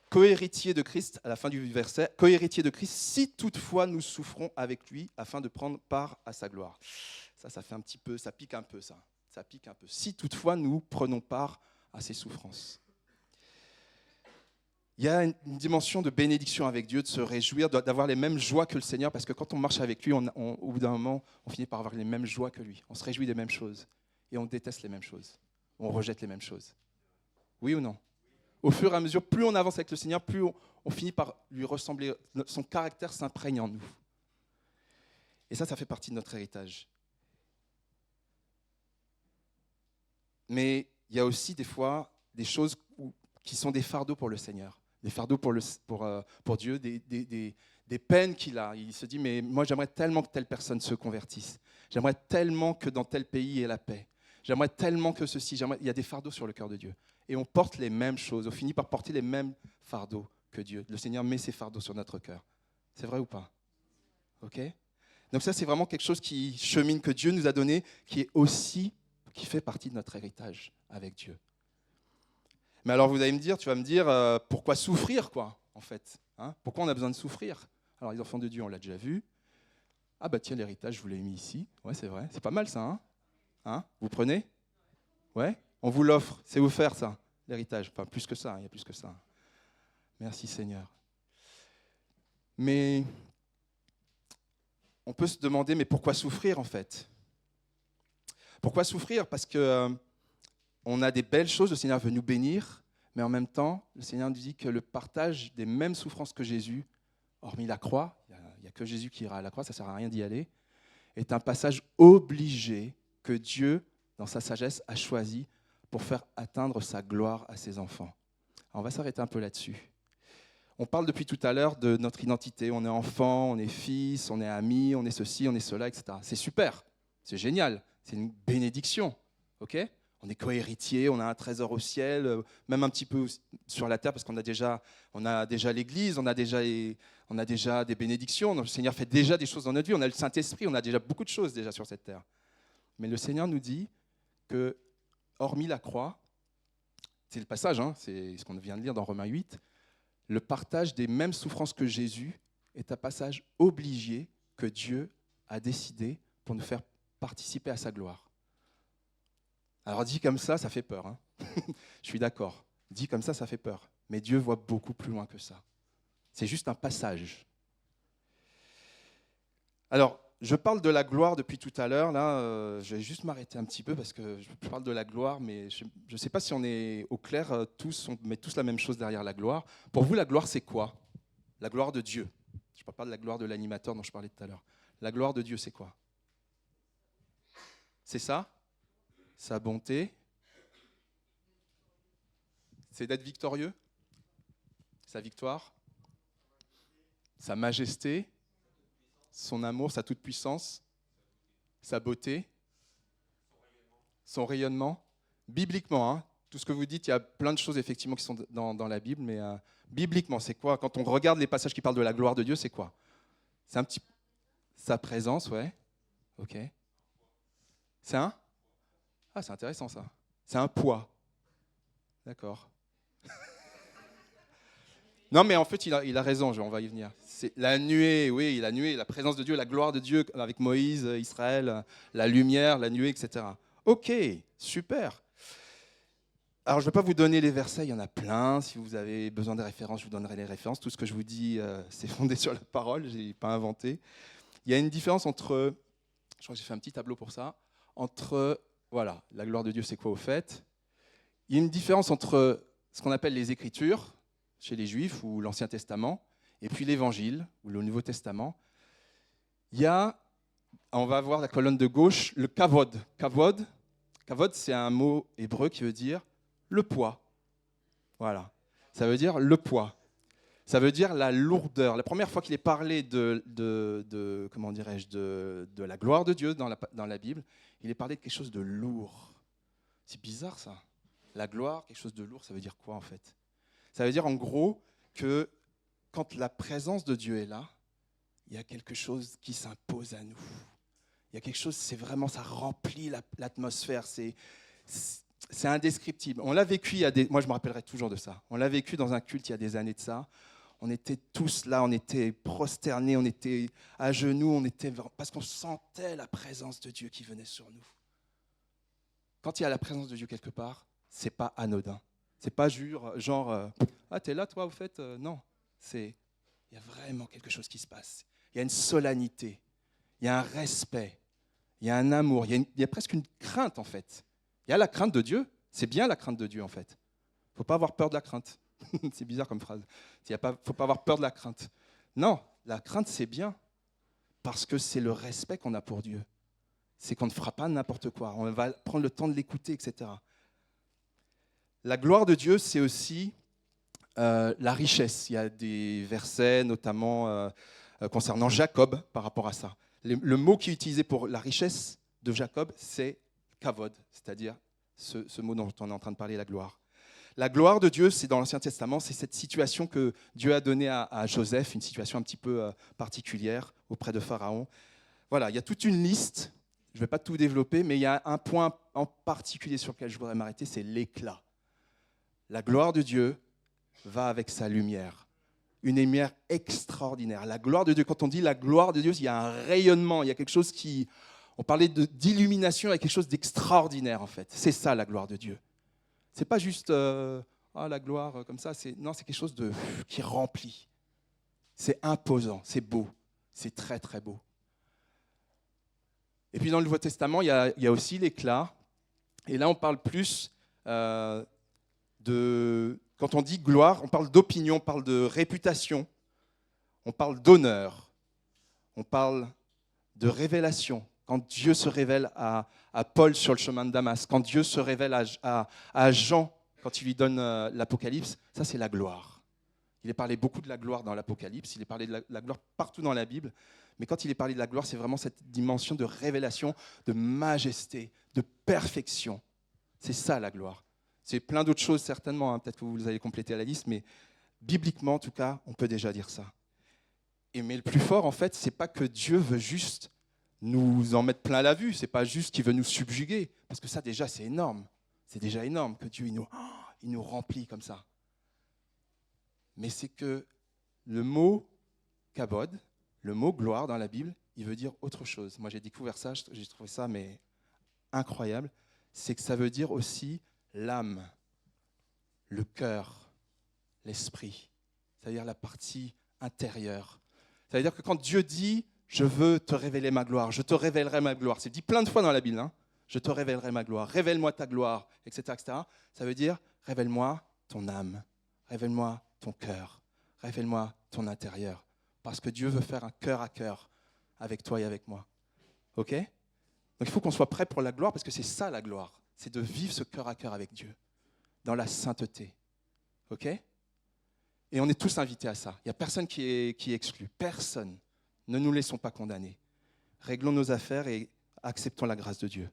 Co-héritier de Christ, à la fin du verset, co-héritier de Christ, si toutefois nous souffrons avec lui, afin de prendre part à sa gloire. Ça fait un petit peu, ça pique un peu, ça. Ça pique un peu. Si toutefois nous prenons part à ses souffrances. Il y a une dimension de bénédiction avec Dieu, de se réjouir, d'avoir les mêmes joies que le Seigneur, parce que quand on marche avec lui, au bout d'un moment, on finit par avoir les mêmes joies que lui. On se réjouit des mêmes choses et on déteste les mêmes choses. On rejette les mêmes choses. Oui ou non ? Au fur et à mesure, plus on avance avec le Seigneur, plus on finit par lui ressembler. Son caractère s'imprègne en nous. Et ça fait partie de notre héritage. Mais il y a aussi des fois des choses qui sont des fardeaux pour le Seigneur, des fardeaux pour Dieu, des des peines qu'il a. Il se dit, mais moi j'aimerais tellement que telle personne se convertisse. J'aimerais tellement que dans tel pays il y ait la paix. J'aimerais tellement que ceci. Il y a des fardeaux sur le cœur de Dieu. Et on porte les mêmes choses. On finit par porter les mêmes fardeaux que Dieu. Le Seigneur met ses fardeaux sur notre cœur. C'est vrai ou pas? Ok? Donc ça, c'est vraiment quelque chose qui chemine, que Dieu nous a donné, qui fait partie de notre héritage avec Dieu. Mais alors, vous allez me dire, tu vas me dire, pourquoi souffrir, quoi, en fait, hein? Pourquoi on a besoin de souffrir? Alors, les enfants de Dieu, on l'a déjà vu. Ah bah tiens, l'héritage, je vous l'ai mis ici. Ouais, c'est vrai. C'est pas mal, ça, hein? Hein? Vous prenez? Ouais? On vous l'offre. C'est offert, ça, l'héritage. Enfin, plus que ça, il y a plus que ça. Merci, Seigneur. Mais on peut se demander, mais pourquoi souffrir, en fait? Pourquoi souffrir? Parce que on a des belles choses, le Seigneur veut nous bénir, mais en même temps, le Seigneur nous dit que le partage des mêmes souffrances que Jésus, hormis la croix, il n'y a que Jésus qui ira à la croix, ça ne sert à rien d'y aller, est un passage obligé que Dieu, dans sa sagesse, a choisi pour faire atteindre sa gloire à ses enfants. Alors, on va s'arrêter un peu là-dessus. On parle depuis tout à l'heure de notre identité. On est enfant, on est fils, on est ami, on est ceci, on est cela, etc. C'est super, c'est génial, c'est une bénédiction. Ok ? On est co-héritier, on a un trésor au ciel, même un petit peu sur la terre, parce qu'on a déjà l'Église, on a déjà des bénédictions. Le Seigneur fait déjà des choses dans notre vie. On a le Saint-Esprit, on a déjà beaucoup de choses déjà sur cette terre. Mais le Seigneur nous dit que, hormis la croix, c'est le passage, hein, c'est ce qu'on vient de lire dans Romains 8, le partage des mêmes souffrances que Jésus est un passage obligé que Dieu a décidé pour nous faire participer à sa gloire. Alors dit comme ça fait peur. Hein. Je suis d'accord. Dit comme ça fait peur. Mais Dieu voit beaucoup plus loin que ça. C'est juste un passage. Alors, je parle de la gloire depuis tout à l'heure. Là, je vais juste m'arrêter un petit peu parce que je parle de la gloire, mais je ne sais pas si on est au clair tous. On met tous la même chose derrière la gloire. Pour vous, la gloire, c'est quoi? La gloire de Dieu. Je ne parle pas de la gloire de l'animateur dont je parlais tout à l'heure. La gloire de Dieu, c'est quoi? C'est ça? Sa bonté? C'est d'être victorieux? Sa victoire? Sa majesté? Son amour, sa toute-puissance, sa beauté, son rayonnement. Bibliquement, hein, tout ce que vous dites, il y a plein de choses effectivement qui sont dans la Bible, mais bibliquement, c'est quoi? Quand on regarde les passages qui parlent de la gloire de Dieu, c'est quoi? C'est un petit... Sa présence, ouais. Ok. C'est un... Ah, c'est intéressant ça. C'est un poids. D'accord. Non, mais en fait, il a raison, on va y venir. C'est la nuée, oui, la nuée, la présence de Dieu, la gloire de Dieu avec Moïse, Israël, la lumière, la nuée, etc. Ok, super. Alors, je ne vais pas vous donner les versets, il y en a plein. Si vous avez besoin des références, je vous donnerai les références. Tout ce que je vous dis, c'est fondé sur la parole, je n'ai pas inventé. Il y a une différence entre, je crois que j'ai fait un petit tableau pour ça, entre, voilà, la gloire de Dieu, c'est quoi au fait? Il y a une différence entre ce qu'on appelle les Écritures, chez les Juifs, ou l'Ancien Testament, et puis l'Évangile, ou le Nouveau Testament. Il y a, on va voir la colonne de gauche, le kavod. Kavod, c'est un mot hébreu qui veut dire le poids. Voilà, ça veut dire le poids. Ça veut dire la lourdeur. La première fois qu'il est parlé comment dirais-je, de la gloire de Dieu dans la Bible, il est parlé de quelque chose de lourd. C'est bizarre ça. La gloire, quelque chose de lourd, ça veut dire quoi en fait? Ça veut dire en gros que quand la présence de Dieu est là, il y a quelque chose qui s'impose à nous. Il y a quelque chose, c'est vraiment, ça remplit l'atmosphère, c'est indescriptible. On l'a vécu, moi je me rappellerai toujours de ça, on l'a vécu dans un culte il y a des années de ça. On était tous là, on était prosternés, on était à genoux, parce qu'on sentait la présence de Dieu qui venait sur nous. Quand il y a la présence de Dieu quelque part, c'est pas anodin. C'est pas genre ah, t'es là, toi, au fait non. Il y a vraiment quelque chose qui se passe. Il y a une solennité, il y a un respect, il y a un amour, il y a presque une crainte, en fait. Il y a la crainte de Dieu, c'est bien la crainte de Dieu, en fait. Il ne faut pas avoir peur de la crainte. C'est bizarre comme phrase. Il ne faut pas avoir peur de la crainte. Non, la crainte, c'est bien, parce que c'est le respect qu'on a pour Dieu. C'est qu'on ne fera pas n'importe quoi, on va prendre le temps de l'écouter, etc. La gloire de Dieu, c'est aussi la richesse. Il y a des versets, notamment concernant Jacob, par rapport à ça. Le mot qui est utilisé pour la richesse de Jacob, c'est kavod, c'est-à-dire ce mot dont on est en train de parler, la gloire. La gloire de Dieu, c'est dans l'Ancien Testament, c'est cette situation que Dieu a donnée à Joseph, une situation un petit peu particulière auprès de Pharaon. Voilà, il y a toute une liste, je ne vais pas tout développer, mais il y a un point en particulier sur lequel je voudrais m'arrêter, c'est l'éclat. La gloire de Dieu va avec sa lumière, une lumière extraordinaire. La gloire de Dieu, quand on dit la gloire de Dieu, il y a un rayonnement, il y a quelque chose qui... On parlait d'illumination, il y a quelque chose d'extraordinaire en fait. C'est ça la gloire de Dieu. C'est pas juste la gloire comme ça, non, c'est quelque chose qui remplit. C'est imposant, c'est beau, c'est très très beau. Et puis dans le Nouveau Testament, il y a aussi l'éclat. Et là, on parle plus quand on dit gloire, on parle d'opinion, on parle de réputation, on parle d'honneur, on parle de révélation. Quand Dieu se révèle à Paul sur le chemin de Damas, quand Dieu se révèle à Jean, quand il lui donne l'Apocalypse, ça c'est la gloire. Il est parlé beaucoup de la gloire dans l'Apocalypse, il est parlé de la gloire partout dans la Bible, mais quand il est parlé de la gloire, c'est vraiment cette dimension de révélation, de majesté, de perfection. C'est ça la gloire. C'est plein d'autres choses certainement, peut-être que vous allez compléter la liste, mais bibliquement en tout cas, on peut déjà dire ça. Mais le plus fort en fait, c'est pas que Dieu veut juste nous en mettre plein la vue, c'est pas juste qu'il veut nous subjuguer, parce que ça déjà c'est énorme. C'est déjà énorme que Dieu il nous remplit comme ça. Mais c'est que le mot kabod, le mot gloire dans la Bible, il veut dire autre chose. Moi j'ai découvert ça, j'ai trouvé ça mais incroyable. C'est que ça veut dire aussi l'âme, le cœur, l'esprit. C'est-à-dire la partie intérieure. Ça veut dire que quand Dieu dit « je veux te révéler ma gloire, je te révélerai ma gloire », c'est dit plein de fois dans la Bible, je te révélerai ma gloire, révèle-moi ta gloire, etc., etc. Ça veut dire révèle-moi ton âme, révèle-moi ton cœur, révèle-moi ton intérieur. Parce que Dieu veut faire un cœur à cœur avec toi et avec moi. Ok ? Donc il faut qu'on soit prêt pour la gloire, parce que c'est ça la gloire. C'est de vivre ce cœur à cœur avec Dieu, dans la sainteté. Ok ? Et on est tous invités à ça. Il n'y a personne qui est exclu. Personne. Ne nous laissons pas condamner. Réglons nos affaires et acceptons la grâce de Dieu.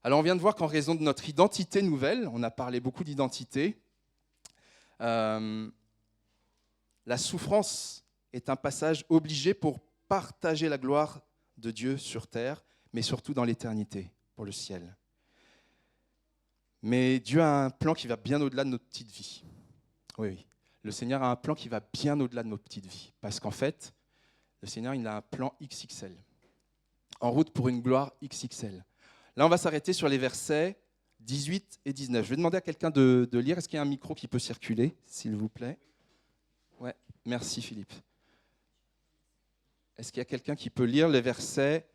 Alors on vient de voir qu'en raison de notre identité nouvelle, on a parlé beaucoup d'identité, la souffrance est un passage obligé pour partager la gloire de Dieu sur terre, mais surtout dans l'éternité, pour le ciel. Mais Dieu a un plan qui va bien au-delà de notre petite vie. Oui, oui. Le Seigneur a un plan qui va bien au-delà de notre petite vie. Parce qu'en fait, le Seigneur, il a un plan XXL. En route pour une gloire XXL. Là, on va s'arrêter sur les versets 18 et 19. Je vais demander à quelqu'un de lire. Est-ce qu'il y a un micro qui peut circuler, s'il vous plaît ? Ouais, merci Philippe. Est-ce qu'il y a quelqu'un qui peut lire les versets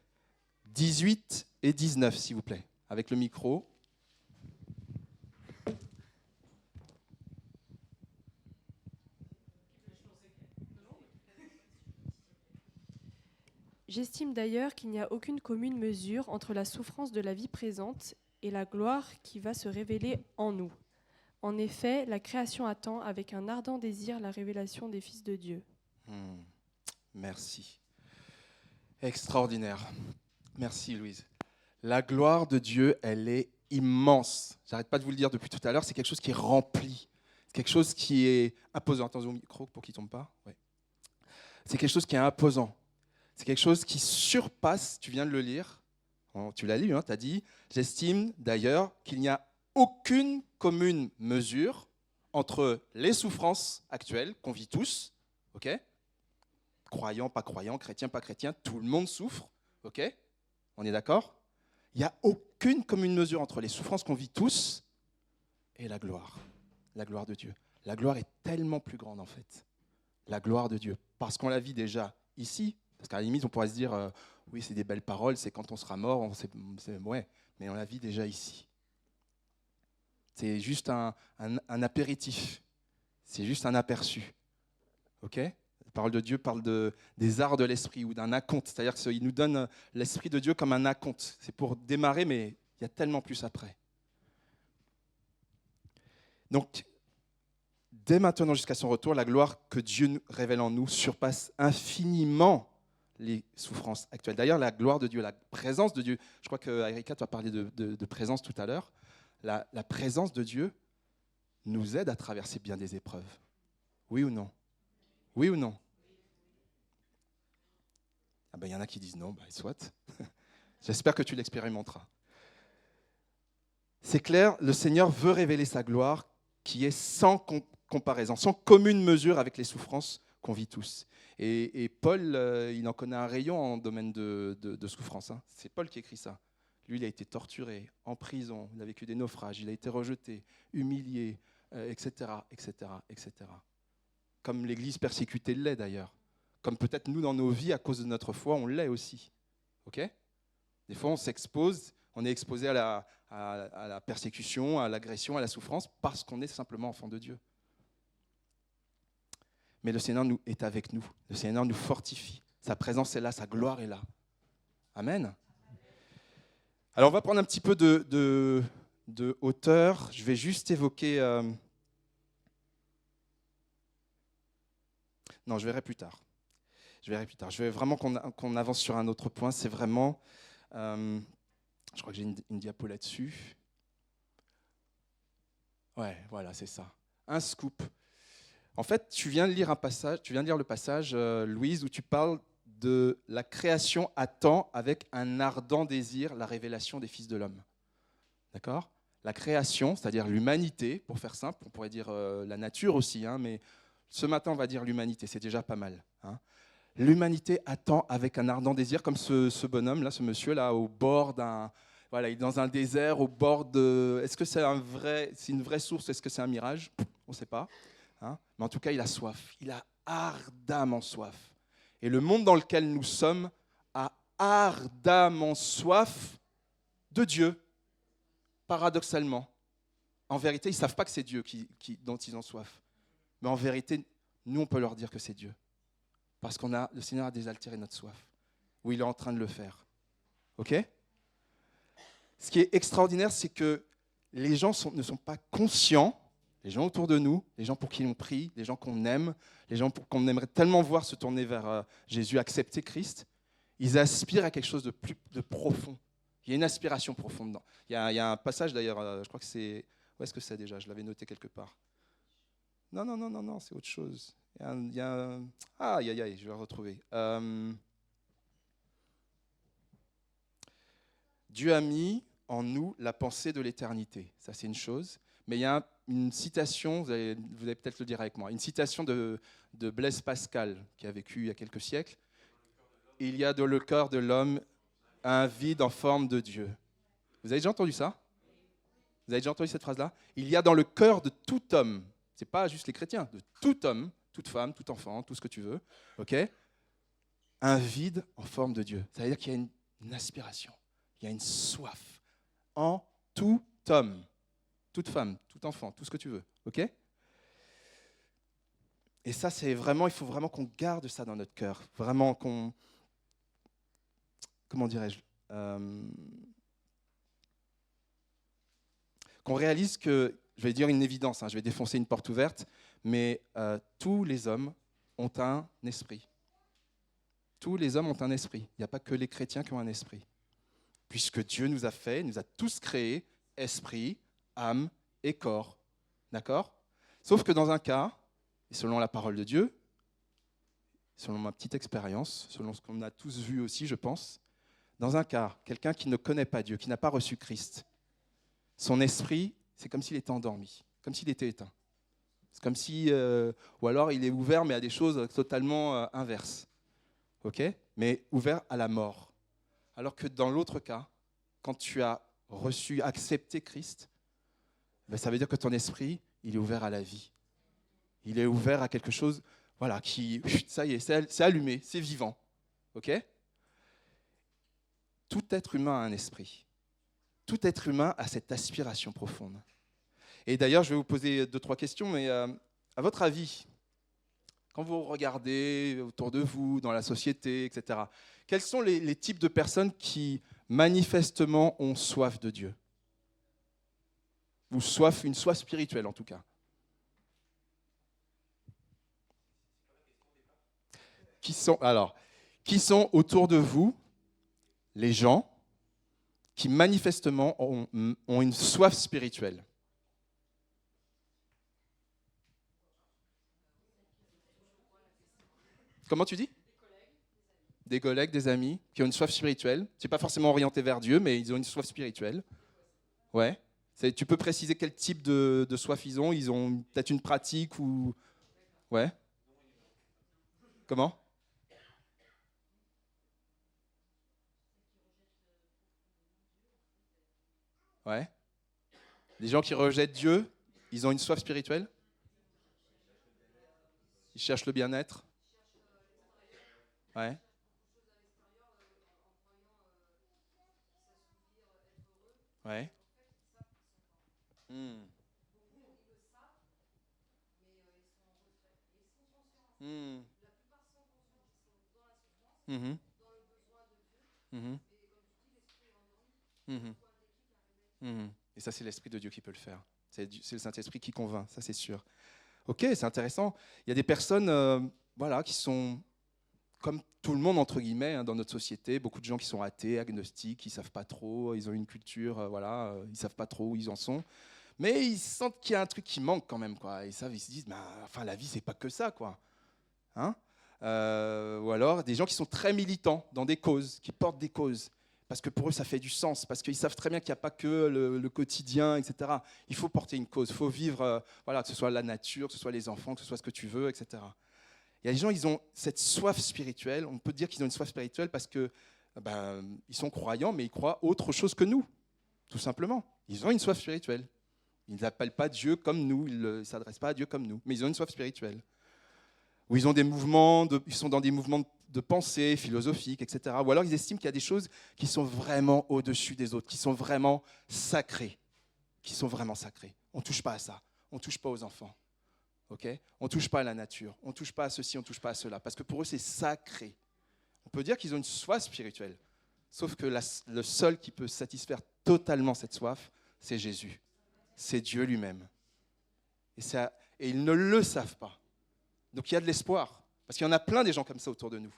18 et 19, s'il vous plaît, avec le micro ? J'estime d'ailleurs qu'il n'y a aucune commune mesure entre la souffrance de la vie présente et la gloire qui va se révéler en nous. En effet, la création attend avec un ardent désir la révélation des fils de Dieu. Merci. Extraordinaire. Merci Louise. La gloire de Dieu, elle est immense. J'arrête pas de vous le dire depuis tout à l'heure, c'est quelque chose qui est rempli. C'est quelque chose qui est imposant. Attention au micro pour qu'il ne tombe pas. Ouais. C'est quelque chose qui est imposant. C'est quelque chose qui surpasse, tu viens de le lire, tu l'as lu, tu as dit, j'estime d'ailleurs qu'il n'y a aucune commune mesure entre les souffrances actuelles qu'on vit tous, ok ? Croyants, pas croyants, chrétiens, pas chrétiens, tout le monde souffre, ok ? On est d'accord ? Il n'y a aucune commune mesure entre les souffrances qu'on vit tous et la gloire de Dieu. La gloire est tellement plus grande en fait, la gloire de Dieu, parce qu'on la vit déjà ici. Parce qu'à la limite, on pourrait se dire, oui, c'est des belles paroles, c'est quand on sera mort, ouais, mais on la vit déjà ici. C'est juste un apéritif, c'est juste un aperçu. Ok ? La parole de Dieu parle des arts de l'esprit ou d'un acompte, c'est-à-dire qu'il nous donne l'esprit de Dieu comme un acompte. C'est pour démarrer, mais il y a tellement plus après. Donc, dès maintenant jusqu'à son retour, la gloire que Dieu nous révèle en nous surpasse infiniment les souffrances actuelles. D'ailleurs, la gloire de Dieu, la présence de Dieu, je crois que Erika, tu as parlé de présence tout à l'heure, la présence de Dieu nous aide à traverser bien des épreuves. Oui ou non? Oui ou non? Ah ben, y en a qui disent non, soit. J'espère que tu l'expérimenteras. C'est clair, le Seigneur veut révéler sa gloire qui est sans comparaison, sans commune mesure avec les souffrances qu'on vit tous. Et Paul, il en connaît un rayon en domaine de souffrance. Hein. C'est Paul qui écrit ça. Lui, il a été torturé, en prison, il a vécu des naufrages, il a été rejeté, humilié, etc., etc., etc. Comme l'Église persécutée l'est d'ailleurs. Comme peut-être nous, dans nos vies, à cause de notre foi, on l'est aussi. Ok ? Des fois, on s'expose, on est exposé à la persécution, à l'agression, à la souffrance, parce qu'on est simplement enfant de Dieu. Mais le Seigneur est avec nous. Le Seigneur nous fortifie. Sa présence est là, sa gloire est là. Amen. Alors, on va prendre un petit peu de hauteur. Je vais juste évoquer... Non, je verrai plus tard. Je veux vraiment qu'on avance sur un autre point. C'est vraiment... je crois que j'ai une diapo là-dessus. Ouais, voilà, c'est ça. Un scoop. En fait, tu viens de lire le passage, Louise, où tu parles de la création attend avec un ardent désir la révélation des fils de l'homme. D'accord ? La création, c'est-à-dire l'humanité, pour faire simple, on pourrait dire la nature aussi, hein, mais ce matin, on va dire l'humanité, c'est déjà pas mal. Hein. L'humanité attend avec un ardent désir, comme ce bonhomme-là, ce monsieur-là, au bord d'un... Voilà, il est dans un désert, au bord de... Est-ce que c'est une vraie source? Est-ce que c'est un mirage? On ne sait pas. Hein, mais en tout cas, il a soif. Il a ardemment soif. Et le monde dans lequel nous sommes a ardemment soif de Dieu, paradoxalement. En vérité, ils ne savent pas que c'est Dieu dont ils ont soif. Mais en vérité, nous, on peut leur dire que c'est Dieu. Parce que le Seigneur a désaltéré notre soif. Ou il est en train de le faire. OK ? Ce qui est extraordinaire, c'est que les gens ne sont pas conscients, les gens autour de nous, les gens pour qui on prie, les gens qu'on aime, les gens qu'on aimerait tellement voir se tourner vers Jésus, accepter Christ, ils aspirent à quelque chose de profond. Il y a une aspiration profonde dedans. Il y a un passage d'ailleurs, je crois que c'est... Où est-ce que c'est déjà? Je l'avais noté quelque part. Non, c'est autre chose. Aïe, je vais le retrouver. Dieu a mis en nous la pensée de l'éternité. Ça, c'est une chose. Mais il y a une citation, vous allez peut-être le dire avec moi, une citation de Blaise Pascal, qui a vécu il y a quelques siècles. Il y a dans le cœur de l'homme un vide en forme de Dieu. Vous avez déjà entendu ça? Vous avez déjà entendu cette phrase-là? Il y a dans le cœur de tout homme, ce n'est pas juste les chrétiens, de tout homme, toute femme, tout enfant, tout ce que tu veux, ok, un vide en forme de Dieu. Ça veut dire qu'il y a une aspiration, il y a une soif en tout homme, toute femme, tout enfant, tout ce que tu veux, ok? Et ça, c'est vraiment, il faut vraiment qu'on garde ça dans notre cœur, vraiment qu'on, comment dirais-je, qu'on réalise que, je vais dire une évidence, hein, je vais défoncer une porte ouverte, mais tous les hommes ont un esprit. Tous les hommes ont un esprit. Il n'y a pas que les chrétiens qui ont un esprit. Puisque Dieu nous a tous créés, esprit, âme et corps. D'accord ? Sauf que dans un cas, et selon la parole de Dieu, selon ma petite expérience, selon ce qu'on a tous vu aussi, je pense, dans un cas, quelqu'un qui ne connaît pas Dieu, qui n'a pas reçu Christ, son esprit, c'est comme s'il était endormi, comme s'il était éteint. C'est comme si, ou alors il est ouvert, mais à des choses totalement inverses. Ok ? Mais ouvert à la mort. Alors que dans l'autre cas, quand tu as accepté Christ, ben ça veut dire que ton esprit, il est ouvert à la vie. Il est ouvert à quelque chose, voilà, qui, ça y est, c'est allumé, c'est vivant. Ok ? Tout être humain a un esprit. Tout être humain a cette aspiration profonde. Et d'ailleurs, je vais vous poser 2-3 questions, mais à votre avis, quand vous regardez autour de vous, dans la société, etc., quels sont les types de personnes qui manifestement ont soif de Dieu? ou une soif spirituelle en tout cas. Qui sont autour de vous les gens qui manifestement ont une soif spirituelle? Comment tu dis? Des collègues, des amis qui ont une soif spirituelle. C'est pas forcément orienté vers Dieu, mais ils ont une soif spirituelle. Ouais. Tu peux préciser quel type de soif ils ont? Ils ont peut-être une pratique ou... Ouais. Comment? Ouais. Des gens qui rejettent Dieu, ils ont une soif spirituelle? Ils cherchent le bien-être? Ouais. Ouais. Hmm. Hmm. Mhm. Mhm. Mhm. Mhm. Et ça, c'est l'Esprit de Dieu qui peut le faire. C'est le Saint-Esprit qui convainc, ça c'est sûr. Ok, c'est intéressant. Il y a des personnes voilà, qui sont comme tout le monde, entre guillemets, hein, dans notre société. Beaucoup de gens qui sont athées, agnostiques, qui ne savent pas trop, ils ont une culture, ils ne savent pas trop où ils en sont. Mais ils sentent qu'il y a un truc qui manque quand même, quoi. Ils se disent, enfin, la vie, c'est pas que ça, quoi. Hein? Ou alors des gens qui sont très militants dans des causes, qui portent des causes, parce que pour eux, ça fait du sens, parce qu'ils savent très bien qu'il n'y a pas que le quotidien, etc. Il faut porter une cause, il faut vivre, voilà, que ce soit la nature, que ce soit les enfants, que ce soit ce que tu veux, etc. Il y a des gens, ils ont cette soif spirituelle. On peut dire qu'ils ont une soif spirituelle parce que ils sont croyants, mais ils croient autre chose que nous, tout simplement. Ils ont une soif spirituelle. Ils n'appellent pas Dieu comme nous, ils ne s'adressent pas à Dieu comme nous, mais ils ont une soif spirituelle. Ou ils ont ils sont dans des mouvements de pensée philosophiques, etc. Ou alors ils estiment qu'il y a des choses qui sont vraiment au-dessus des autres, qui sont vraiment sacrées. On ne touche pas à ça. On ne touche pas aux enfants. Okay? On ne touche pas à la nature. On ne touche pas à ceci, on ne touche pas à cela. Parce que pour eux, c'est sacré. On peut dire qu'ils ont une soif spirituelle. Sauf que le seul qui peut satisfaire totalement cette soif, c'est Jésus. C'est Dieu lui-même. Et ils ne le savent pas. Donc il y a de l'espoir, parce qu'il y en a plein des gens comme ça autour de nous.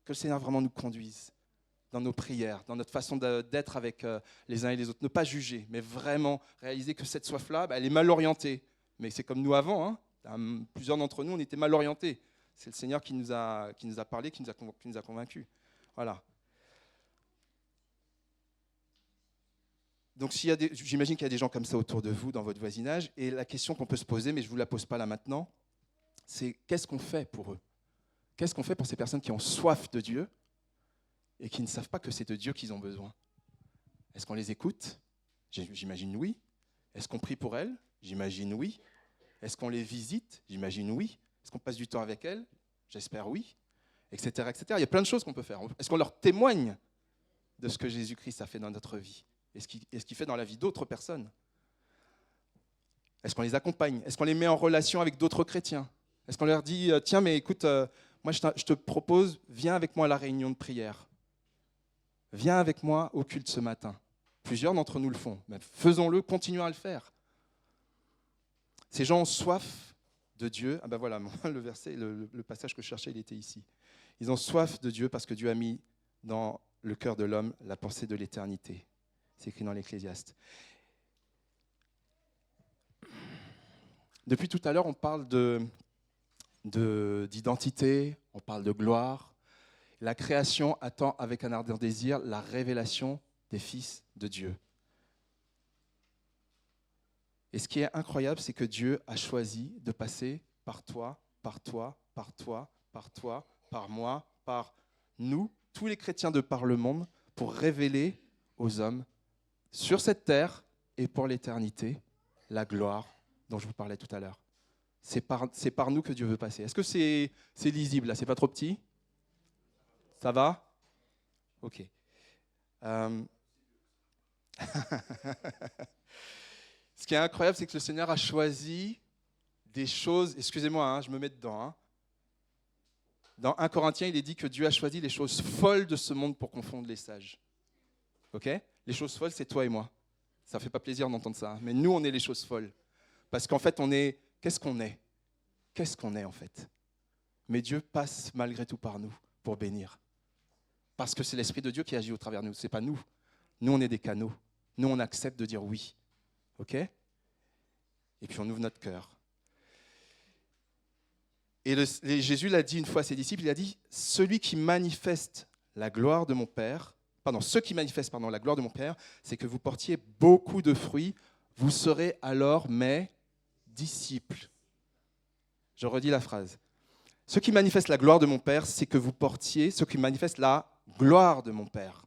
Que le Seigneur vraiment nous conduise dans nos prières, dans notre façon d'être avec les uns et les autres. Ne pas juger, mais vraiment réaliser que cette soif-là, elle est mal orientée. Mais c'est comme nous avant, hein. Plusieurs d'entre nous, on était mal orientés. C'est le Seigneur qui nous a parlé, qui nous a convaincus. Voilà. Donc j'imagine qu'il y a des gens comme ça autour de vous, dans votre voisinage, et la question qu'on peut se poser, mais je ne vous la pose pas là maintenant, c'est qu'est-ce qu'on fait pour eux? Qu'est-ce qu'on fait pour ces personnes qui ont soif de Dieu et qui ne savent pas que c'est de Dieu qu'ils ont besoin? Est-ce qu'on les écoute? J'imagine oui. Est-ce qu'on prie pour elles? J'imagine oui. Est-ce qu'on les visite? J'imagine oui. Est-ce qu'on passe du temps avec elles? J'espère oui. Etc., etc. Il y a plein de choses qu'on peut faire. Est-ce qu'on leur témoigne de ce que Jésus-Christ a fait dans notre vie? Et ce qu'il fait dans la vie d'autres personnes? Est-ce qu'on les accompagne? Est-ce qu'on les met en relation avec d'autres chrétiens? Est-ce qu'on leur dit, tiens, mais écoute, moi je te propose, viens avec moi à la réunion de prière. Viens avec moi au culte ce matin. Plusieurs d'entre nous le font. Mais faisons-le, continuons à le faire. Ces gens ont soif de Dieu. Ah ben voilà, le verset, le passage que je cherchais, il était ici. Ils ont soif de Dieu parce que Dieu a mis dans le cœur de l'homme la pensée de l'éternité. C'est écrit dans l'Ecclésiaste. Depuis tout à l'heure, on parle d'identité, on parle de gloire. La création attend avec un ardent désir la révélation des fils de Dieu. Et ce qui est incroyable, c'est que Dieu a choisi de passer par toi, par toi, par toi, par toi, par moi, par nous, tous les chrétiens de par le monde, pour révéler aux hommes sur cette terre et pour l'éternité la gloire dont je vous parlais tout à l'heure. C'est par nous que Dieu veut passer. Est-ce que c'est lisible là? C'est pas trop petit? Ça va? Ok. Ce qui est incroyable, c'est que le Seigneur a choisi des choses... Excusez-moi, hein, je me mets dedans. Hein. Dans 1 Corinthiens, il est dit que Dieu a choisi les choses folles de ce monde pour confondre les sages. Ok? Les choses folles, c'est toi et moi. Ça ne fait pas plaisir d'entendre ça. Mais nous, on est les choses folles. Parce qu'en fait, qu'est-ce qu'on est? Qu'est-ce qu'on est en fait? Mais Dieu passe malgré tout par nous pour bénir. Parce que c'est l'Esprit de Dieu qui agit au travers de nous. Ce n'est pas nous. Nous, on est des canaux. Nous, on accepte de dire oui. OK? Et puis, on ouvre notre cœur. Et Jésus l'a dit une fois à ses disciples, il a dit « Celui qui manifeste la gloire de mon Père, ceux qui manifestent la gloire de mon Père, c'est que vous portiez beaucoup de fruits, vous serez alors mes disciples. » Je redis la phrase. Ceux qui manifestent la gloire de mon Père, c'est que vous portiez, ceux qui manifestent la gloire de mon Père.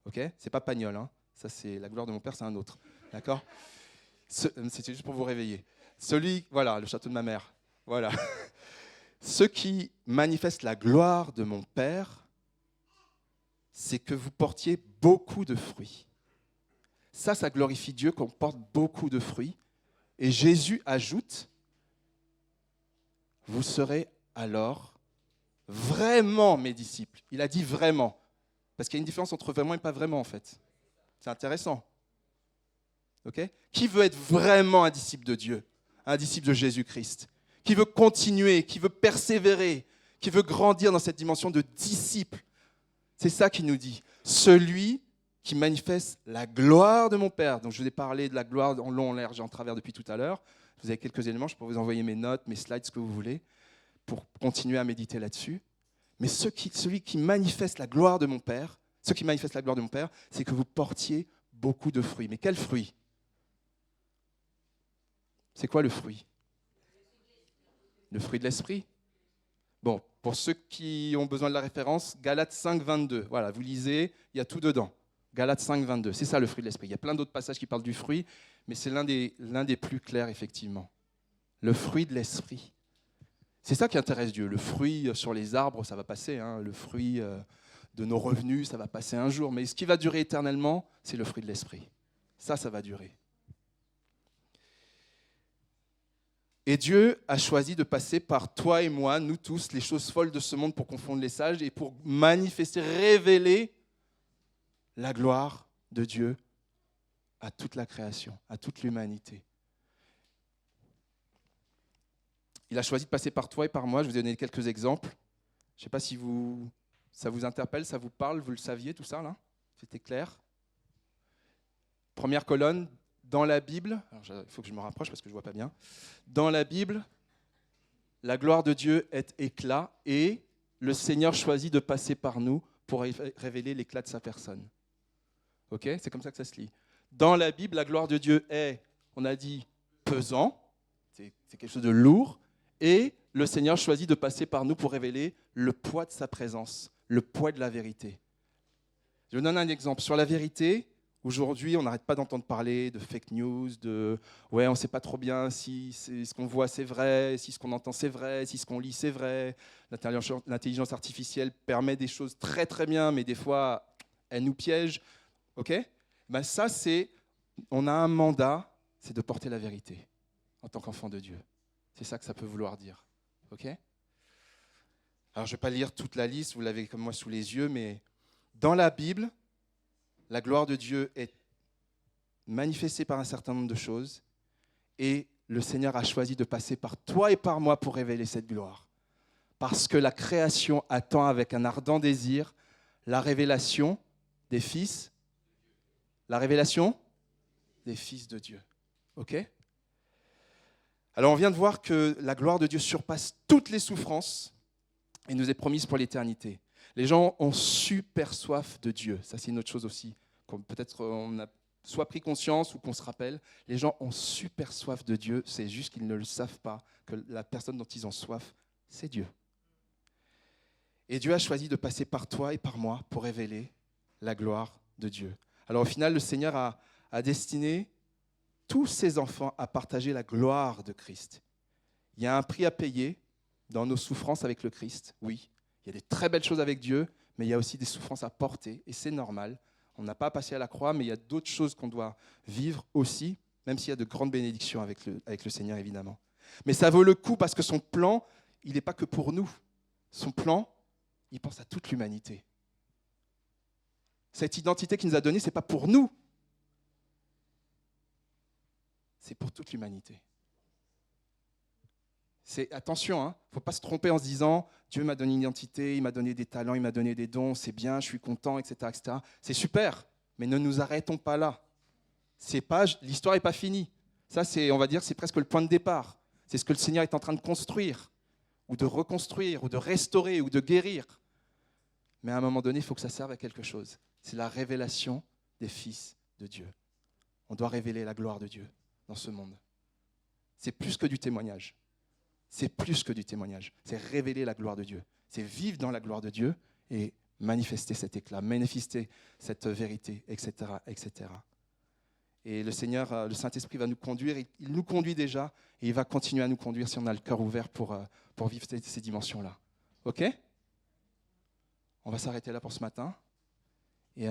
OK? C'est pas Pagnol, hein? Ça, c'est la gloire de mon Père, c'est un autre. D'accord? C'était juste pour vous réveiller. Voilà, le château de ma mère. Voilà. Ceux qui manifestent la gloire de mon Père, c'est que vous portiez beaucoup de fruits. Ça glorifie Dieu qu'on porte beaucoup de fruits. Et Jésus ajoute, vous serez alors vraiment mes disciples. Il a dit vraiment. Parce qu'il y a une différence entre vraiment et pas vraiment, en fait. C'est intéressant. Okay? Qui veut être vraiment un disciple de Dieu, un disciple de Jésus-Christ? Qui veut continuer, qui veut persévérer, qui veut grandir dans cette dimension de disciple? C'est ça qu'il nous dit. Celui qui manifeste la gloire de mon Père. Donc, je vous ai parlé de la gloire en long, en large et en travers depuis tout à l'heure. Vous avez quelques éléments, je peux vous envoyer mes notes, mes slides, ce que vous voulez, pour continuer à méditer là-dessus. Mais celui qui manifeste la gloire de mon Père, c'est que vous portiez beaucoup de fruits. Mais quels fruits? C'est quoi le fruit? Le fruit de l'esprit. Bon, pour ceux qui ont besoin de la référence, Galates 5, 22. Voilà, vous lisez, il y a tout dedans. Galates 5, 22, c'est ça le fruit de l'esprit. Il y a plein d'autres passages qui parlent du fruit, mais c'est l'un des plus clairs, effectivement. Le fruit de l'esprit. C'est ça qui intéresse Dieu. Le fruit sur les arbres, ça va passer. Hein. Le fruit de nos revenus, ça va passer un jour. Mais ce qui va durer éternellement, c'est le fruit de l'esprit. Ça va durer. Et Dieu a choisi de passer par toi et moi, nous tous, les choses folles de ce monde pour confondre les sages et pour manifester, révéler la gloire de Dieu à toute la création, à toute l'humanité. Il a choisi de passer par toi et par moi. Je vais vous donner quelques exemples. Je ne sais pas si ça vous interpelle, ça vous parle, vous le saviez tout ça là? C'était clair? Première colonne. Dans la Bible, il faut que je me rapproche parce que je ne vois pas bien. Dans la Bible, la gloire de Dieu est éclat et le Seigneur choisit de passer par nous pour révéler l'éclat de sa personne. Ok? C'est comme ça que ça se lit. Dans la Bible, la gloire de Dieu est, on a dit, pesant, c'est quelque chose de lourd, et le Seigneur choisit de passer par nous pour révéler le poids de sa présence, le poids de la vérité. Je vous donne un exemple. Sur la vérité, aujourd'hui, on n'arrête pas d'entendre parler de fake news, on ne sait pas trop bien si ce qu'on voit c'est vrai, si ce qu'on entend c'est vrai, si ce qu'on lit c'est vrai. L'intelligence artificielle permet des choses très très bien, mais des fois, elle nous piège. Ok? Ben ça, on a un mandat, c'est de porter la vérité en tant qu'enfant de Dieu. C'est ça que ça peut vouloir dire. Ok? Alors, je ne vais pas lire toute la liste, vous l'avez comme moi sous les yeux, mais dans la Bible, la gloire de Dieu est manifestée par un certain nombre de choses et le Seigneur a choisi de passer par toi et par moi pour révéler cette gloire. Parce que la création attend avec un ardent désir la révélation des fils de Dieu. Ok? Alors on vient de voir que la gloire de Dieu surpasse toutes les souffrances et nous est promise pour l'éternité. Les gens ont super soif de Dieu. Ça, c'est une autre chose aussi. Peut-être on a soit pris conscience ou qu'on se rappelle. Les gens ont super soif de Dieu. C'est juste qu'ils ne le savent pas, que la personne dont ils ont soif, c'est Dieu. Et Dieu a choisi de passer par toi et par moi pour révéler la gloire de Dieu. Alors au final, le Seigneur a destiné tous ses enfants à partager la gloire de Christ. Il y a un prix à payer dans nos souffrances avec le Christ, oui. Il y a des très belles choses avec Dieu, mais il y a aussi des souffrances à porter, et c'est normal. On n'a pas à passer à la croix, mais il y a d'autres choses qu'on doit vivre aussi, même s'il y a de grandes bénédictions avec le Seigneur, évidemment. Mais ça vaut le coup parce que son plan, il n'est pas que pour nous. Son plan, il pense à toute l'humanité. Cette identité qu'il nous a donnée, ce n'est pas pour nous. c'est pour toute l'humanité. Attention, il ne faut pas se tromper en se disant « Dieu m'a donné une identité, il m'a donné des talents, il m'a donné des dons, c'est bien, je suis content, etc. etc. » C'est super, mais ne nous arrêtons pas là. L'histoire n'est pas finie. Ça, on va dire, c'est presque le point de départ. C'est ce que le Seigneur est en train de construire, ou de reconstruire, ou de restaurer, ou de guérir. Mais à un moment donné, il faut que ça serve à quelque chose. C'est la révélation des fils de Dieu. On doit révéler la gloire de Dieu dans ce monde. C'est plus que du témoignage. C'est plus que du témoignage. C'est révéler la gloire de Dieu. C'est vivre dans la gloire de Dieu et manifester cet éclat, manifester cette vérité, etc., etc. Et le Seigneur, le Saint-Esprit va nous conduire. Il nous conduit déjà et il va continuer à nous conduire si on a le cœur ouvert pour vivre ces dimensions-là. OK ? On va s'arrêter là pour ce matin. Et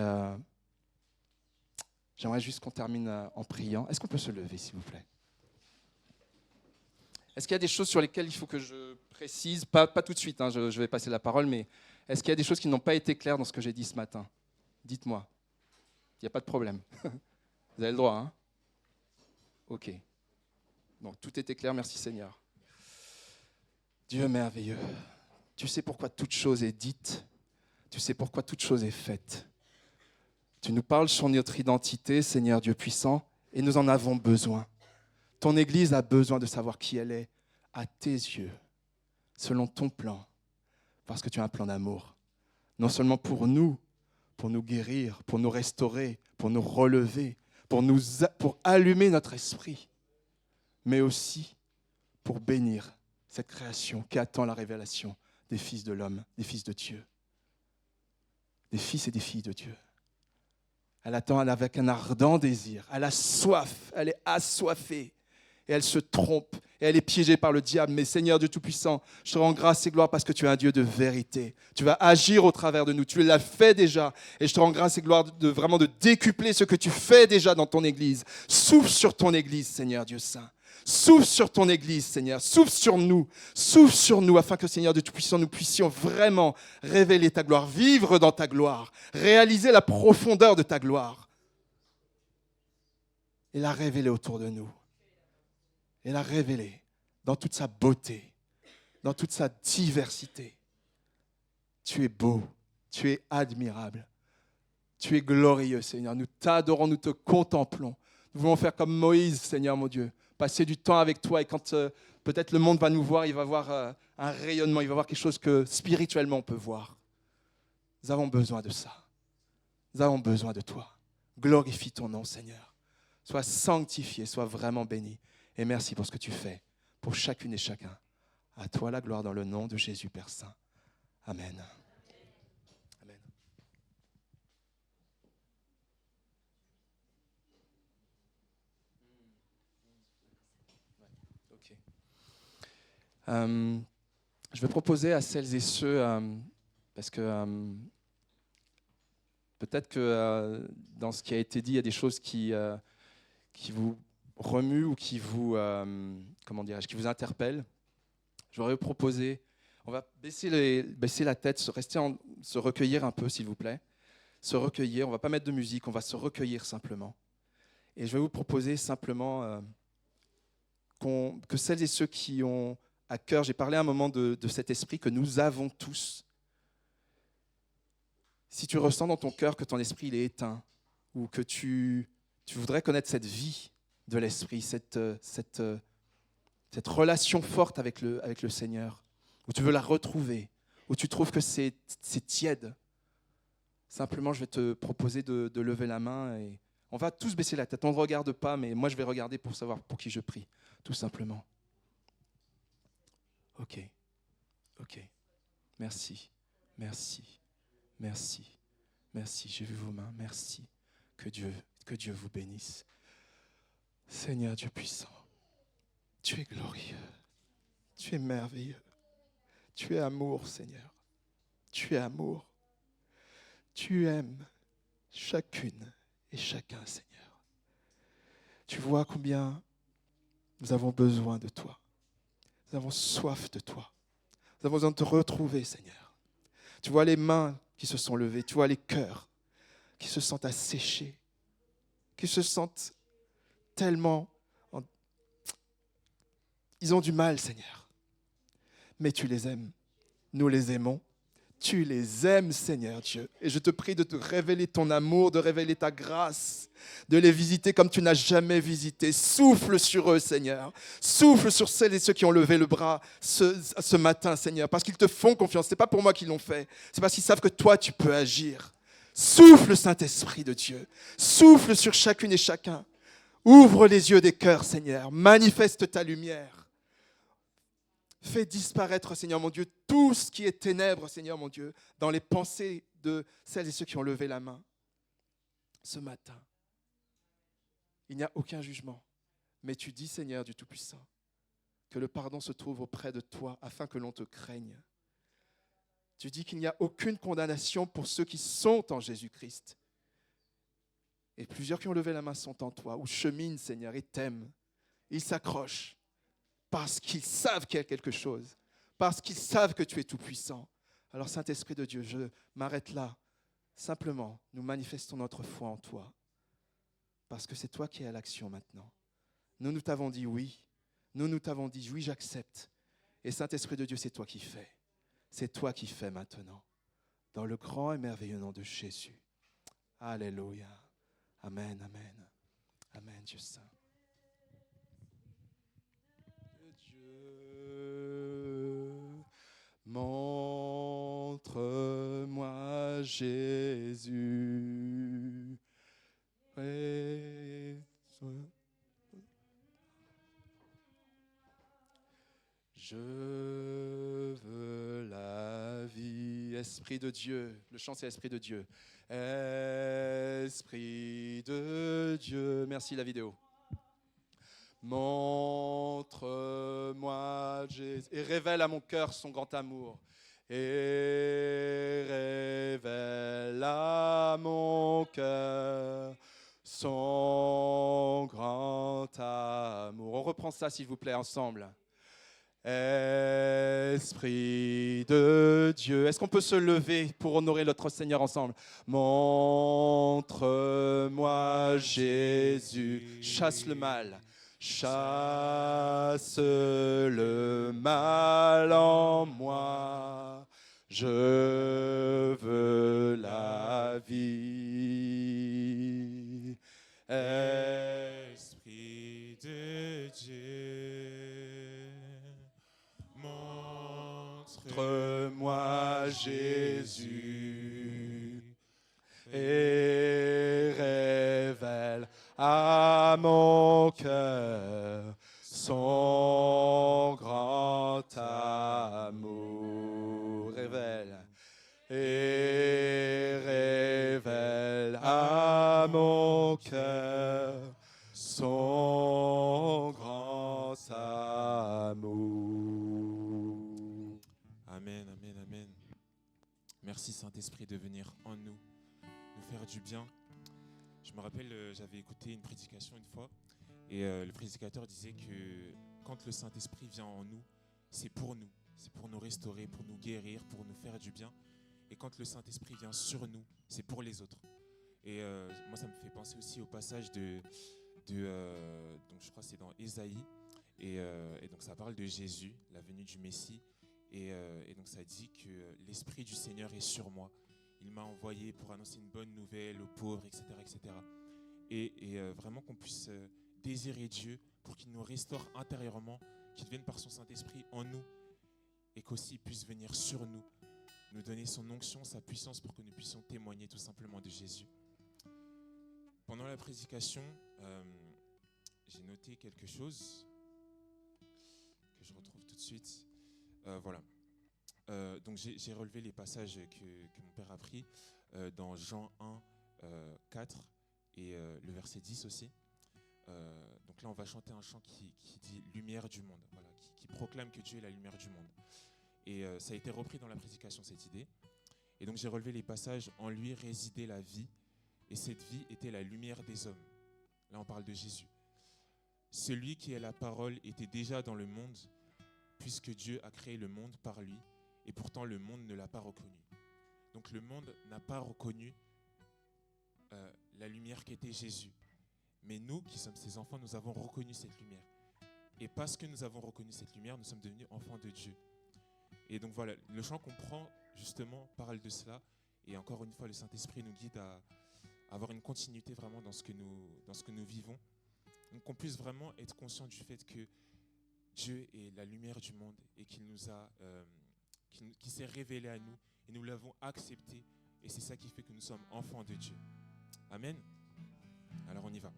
j'aimerais juste qu'on termine en priant. Est-ce qu'on peut se lever, s'il vous plaît ? Est-ce qu'il y a des choses sur lesquelles il faut que je précise ? Pas tout de suite, je vais passer la parole, mais est-ce qu'il y a des choses qui n'ont pas été claires dans ce que j'ai dit ce matin ? Dites-moi. Il n'y a pas de problème. Vous avez le droit, hein ? OK. Bon, tout était clair, merci Seigneur. Dieu merveilleux. Tu sais pourquoi toute chose est dite. Tu sais pourquoi toute chose est faite. Tu nous parles sur notre identité, Seigneur Dieu puissant, et nous en avons besoin. Ton Église a besoin de savoir qui elle est à tes yeux, selon ton plan, parce que tu as un plan d'amour. Non seulement pour nous guérir, pour nous restaurer, pour nous relever, pour allumer notre esprit, mais aussi pour bénir cette création qui attend la révélation des fils de l'homme, des fils de Dieu, des fils et des filles de Dieu. Elle attend avec un ardent désir, elle a soif, elle est assoiffée. Et elle se trompe, et elle est piégée par le diable. Mais Seigneur Dieu Tout-Puissant, je te rends grâce et gloire parce que tu es un Dieu de vérité. Tu vas agir au travers de nous, tu l'as fait déjà. Et je te rends grâce et gloire vraiment de décupler ce que tu fais déjà dans ton Église. Souffle sur ton Église, Seigneur Dieu Saint. Souffle sur ton Église, Seigneur. Souffle sur nous, afin que, Seigneur Dieu Tout-Puissant, nous puissions vraiment révéler ta gloire, vivre dans ta gloire, réaliser la profondeur de ta gloire et la révéler autour de nous. Et la révéler dans toute sa beauté, dans toute sa diversité. Tu es beau, tu es admirable, tu es glorieux, Seigneur. Nous t'adorons, nous te contemplons. Nous voulons faire comme Moïse, Seigneur mon Dieu, passer du temps avec toi. Et quand peut-être le monde va nous voir, il va voir un rayonnement, il va voir quelque chose que spirituellement on peut voir. Nous avons besoin de ça. Nous avons besoin de toi. Glorifie ton nom, Seigneur. Sois sanctifié, sois vraiment béni. Et merci pour ce que tu fais, pour chacune et chacun. À toi la gloire dans le nom de Jésus, Père Saint. Amen. Amen. Okay. Je vais proposer à celles et ceux, parce que peut-être que dans ce qui a été dit, il y a des choses qui vous remue ou qui vous, qui vous interpelle. J'aurais proposé, on va baisser la tête, se recueillir un peu, s'il vous plaît. Se recueillir, on ne va pas mettre de musique, on va se recueillir simplement. Et je vais vous proposer simplement que celles et ceux qui ont à cœur, j'ai parlé un moment de cet esprit que nous avons tous. Si tu ressens dans ton cœur que ton esprit il est éteint, ou que tu voudrais connaître cette vie de l'esprit, cette relation forte avec le Seigneur, où tu veux la retrouver, où tu trouves que c'est tiède, simplement je vais te proposer de lever la main et on va tous baisser la tête. On ne regarde pas, mais moi je vais regarder pour savoir pour qui je prie, tout simplement. Ok. Merci. J'ai vu vos mains, merci. Que Dieu vous bénisse. Seigneur Dieu puissant, tu es glorieux, tu es merveilleux, tu es amour, Seigneur, tu es amour, tu aimes chacune et chacun, Seigneur. Tu vois combien nous avons besoin de toi, nous avons soif de toi, nous avons besoin de te retrouver, Seigneur. Tu vois les mains qui se sont levées, tu vois les cœurs qui se sentent asséchés, qui se sentent tellement Ils ont du mal, Seigneur. Mais tu les aimes. Nous les aimons. Tu les aimes, Seigneur Dieu. Et je te prie de te révéler ton amour, de révéler ta grâce, de les visiter comme tu n'as jamais visité. Souffle sur eux, Seigneur. Souffle sur celles et ceux qui ont levé le bras ce matin, Seigneur, parce qu'ils te font confiance. Ce n'est pas pour moi qu'ils l'ont fait. C'est parce qu'ils savent que toi, tu peux agir. Souffle, Saint-Esprit de Dieu. Souffle sur chacune et chacun. Ouvre les yeux des cœurs, Seigneur. Manifeste ta lumière. Fais disparaître, Seigneur mon Dieu, tout ce qui est ténèbres, Seigneur mon Dieu, dans les pensées de celles et ceux qui ont levé la main ce matin. Il n'y a aucun jugement, mais tu dis, Seigneur du Tout-Puissant, que le pardon se trouve auprès de toi afin que l'on te craigne. Tu dis qu'il n'y a aucune condamnation pour ceux qui sont en Jésus-Christ. Et plusieurs qui ont levé la main sont en toi, ou cheminent, Seigneur, et t'aiment. Ils s'accrochent. Parce qu'ils savent qu'il y a quelque chose, parce qu'ils savent que tu es tout-puissant. Alors, Saint-Esprit de Dieu, je m'arrête là. Simplement, nous manifestons notre foi en toi, parce que c'est toi qui es à l'action maintenant. Nous t'avons dit oui, nous t'avons dit oui, j'accepte. Et Saint-Esprit de Dieu, c'est toi qui fais. C'est toi qui fais maintenant, dans le grand et merveilleux nom de Jésus. Alléluia. Amen, amen. Amen, Dieu saint. Montre-moi Jésus. Je veux la vie. Esprit de Dieu. Le chant, c'est Esprit de Dieu. Esprit de Dieu. Merci la vidéo. Montre-moi Jésus et révèle à mon cœur son grand amour. Et révèle à mon cœur son grand amour. On reprend ça s'il vous plaît ensemble. Esprit de Dieu. Est-ce qu'on peut se lever pour honorer notre Seigneur ensemble? Montre-moi Jésus. Chasse le mal. Chasse le mal en moi, je veux la vie. Esprit de Dieu, montre-moi Jésus et révèle à mon cœur son grand amour. Révèle et révèle à mon cœur son grand amour. Amen, amen, amen. Merci Saint-Esprit de venir en nous, nous faire du bien. Je me rappelle, j'avais écouté une prédication une fois et le prédicateur disait que quand le Saint-Esprit vient en nous, c'est pour nous restaurer, pour nous guérir, pour nous faire du bien. Et quand le Saint-Esprit vient sur nous, c'est pour les autres. Et moi, ça me fait penser aussi au passage donc je crois que c'est dans Ésaïe, et donc ça parle de Jésus, la venue du Messie, et donc ça dit que l'Esprit du Seigneur est sur moi. Il m'a envoyé pour annoncer une bonne nouvelle aux pauvres, etc. etc. Et vraiment qu'on puisse désirer Dieu pour qu'il nous restaure intérieurement, qu'il vienne par son Saint-Esprit en nous et qu'aussi il puisse venir sur nous, nous donner son onction, sa puissance pour que nous puissions témoigner tout simplement de Jésus. Pendant la prédication, j'ai noté quelque chose que je retrouve tout de suite. Voilà. Donc j'ai relevé les passages que mon père a pris dans Jean 1, 4 et le verset 10 aussi. Donc là, on va chanter un chant qui dit « Lumière du monde », voilà, qui proclame que Dieu est la lumière du monde. Et ça a été repris dans la prédication, cette idée. Et donc j'ai relevé les passages « En lui résidait la vie, et cette vie était la lumière des hommes ». Là, on parle de Jésus. « Celui qui est la parole était déjà dans le monde, puisque Dieu a créé le monde par lui, et pourtant le monde ne l'a pas reconnu. » Donc le monde n'a pas reconnu la lumière qu'était Jésus. Mais nous, qui sommes ses enfants, nous avons reconnu cette lumière. Et parce que nous avons reconnu cette lumière, nous sommes devenus enfants de Dieu. Et donc voilà, le chant qu'on prend justement parle de cela. Et encore une fois, le Saint-Esprit nous guide à avoir une continuité vraiment dans ce que nous vivons. Donc qu'on puisse vraiment être conscient du fait que Dieu est la lumière du monde et qu'il s'est révélé à nous et nous l'avons accepté. Et c'est ça qui fait que nous sommes enfants de Dieu. Amen. Alors on y va.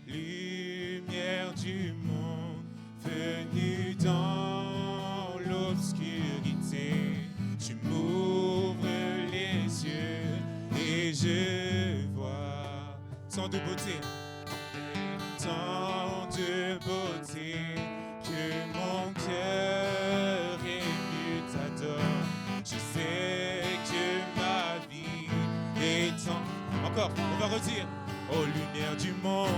Lumière du monde, venue dans l'obscurité, tu m'ouvres les yeux et je vois tant de beauté, que mon cœur ému t'adore. Je sais que ma vie est en... Encore, on va redire. Oh, lumière du monde,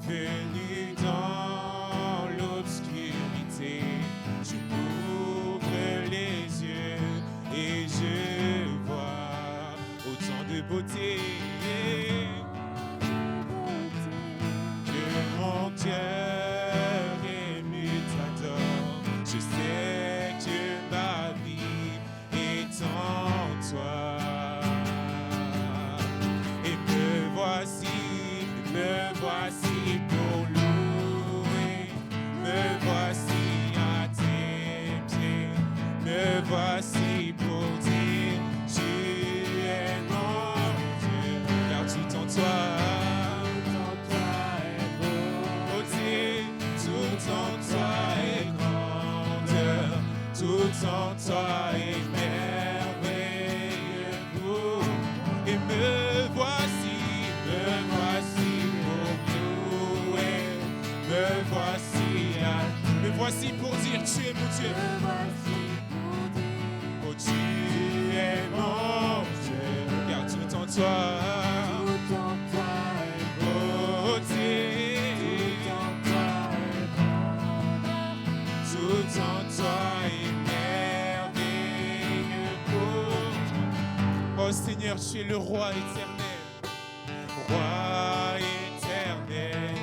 venue dans l'obscurité, tu m'ouvres les yeux et je vois autant de beauté que mon cœur ému t'adore. Je sais que ma vie est en toi. Me voici pour louer, me voici à tes pieds, me voici pour dire tu es mon Dieu, car tout en toi est beauté, tout en toi est grandeur, tout en toi est merveilleux pour et me voici me voici pour dire tu es mon Dieu. Oh, tu es mon Dieu, car tout en toi est beauté, tout en toi est merveilleux pour moi. Oh Seigneur, tu es le roi éternel, roi éternel.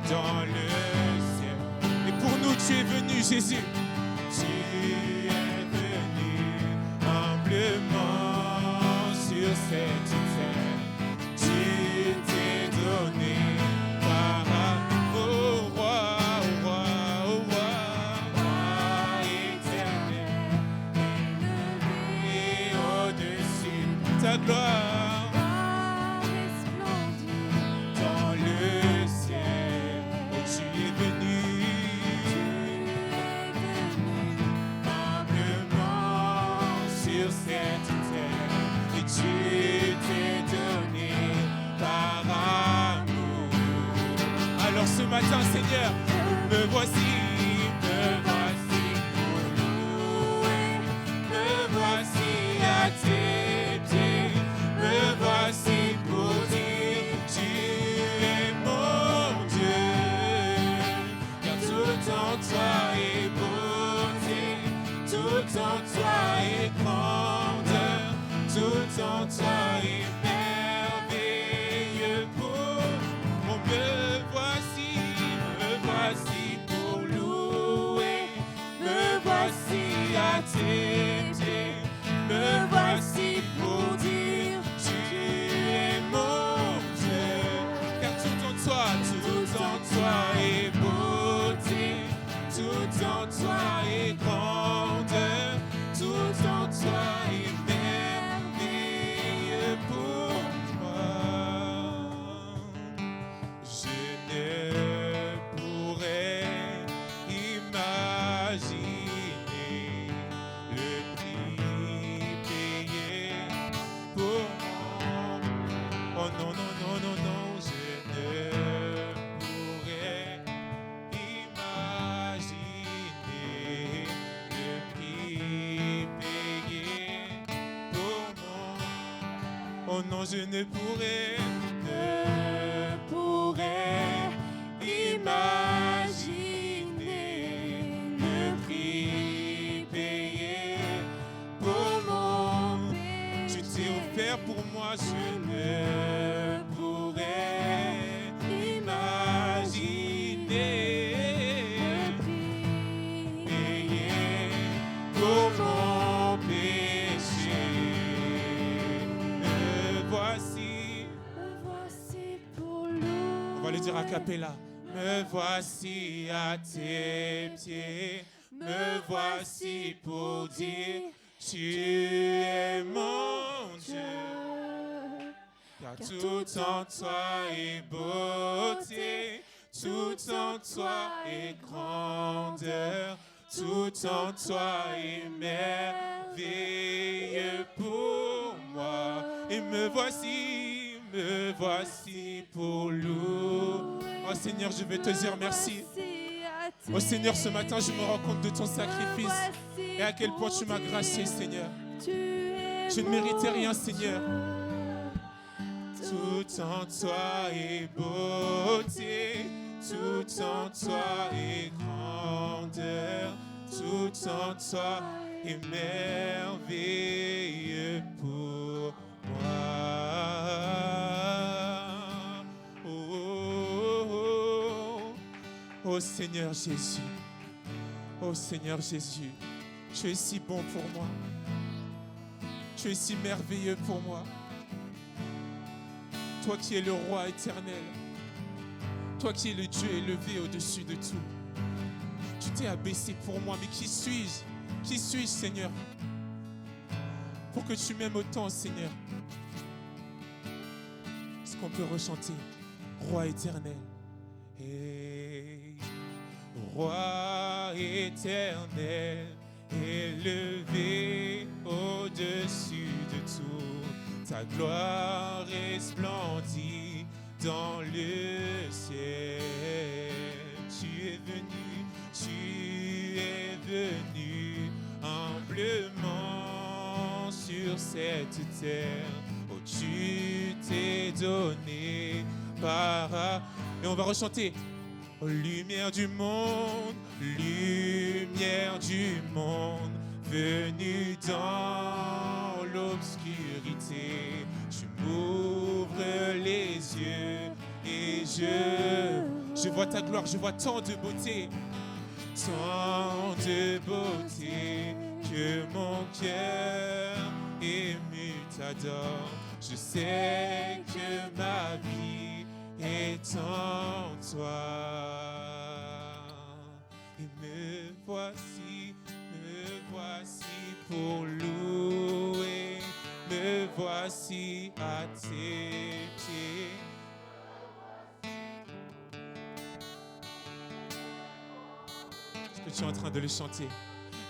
Dans le ciel. Et pour nous, tu es venu, Jésus. Tu es venu humblement sur cette terre. Tu t'es donné par au roi, au roi, au roi éternel, élevé au-dessus ta gloire. Tu t'es donné par amour. Alors ce matin, Seigneur, me voici pour louer, me voici à tes pieds, me voici pour dire tu es mon Dieu, car tout en toi est beauté, tout en toi est grandeur. Tout en toi est merveilleux pour moi. Me voici pour louer, me voici à tes pieds, me voici pour dire tu es mon Dieu, car tout en toi est beauté, tout en toi est grandeur, tout en toi est pour moi. Je ne pourrais imaginer le prix payé pour moi. Oh non, non, non, non, non, je ne pourrais imaginer le prix payé pour moi. Oh non, je ne pourrais moi je ne pourrais imaginer payer pour mon péché. Me voici. On va le dire a cappella. Me voici à tes pieds. Me voici pour dire tu es mon Dieu. Car tout en toi est beauté, tout en toi est grandeur, tout en toi est merveilleux pour moi. Et me voici pour louer. Oh Seigneur, je veux te dire merci. Oh Seigneur, ce matin, je me rends compte de ton sacrifice et à quel point tu m'as gracié, Seigneur. Je ne méritais rien, Seigneur. Tout en toi est beauté, tout en toi est grandeur, tout en toi est merveilleux pour moi. Oh, oh, oh. Oh Seigneur Jésus, oh Seigneur Jésus, tu es si bon pour moi, tu es si merveilleux pour moi. Toi qui es le roi éternel, toi qui es le Dieu élevé au-dessus de tout, tu t'es abaissé pour moi, mais qui suis-je? Qui suis-je, Seigneur? Pour que tu m'aimes autant, Seigneur. Est-ce qu'on peut rechanter Roi éternel? Hey, Roi éternel, élevé au-dessus de tout. Ta gloire resplendit dans le ciel. Tu es venu humblement sur cette terre. Oh, tu t'es donné par... Et on va rechanter. Oh, lumière du monde, venue dans l'obscurité. Tu m'ouvres les yeux et je vois ta gloire, je vois tant de beauté que mon cœur ému t'adore. Je sais que ma vie est en toi. Et me voici pour louer, me voici à tes pieds. Est-ce que tu es en train de le chanter?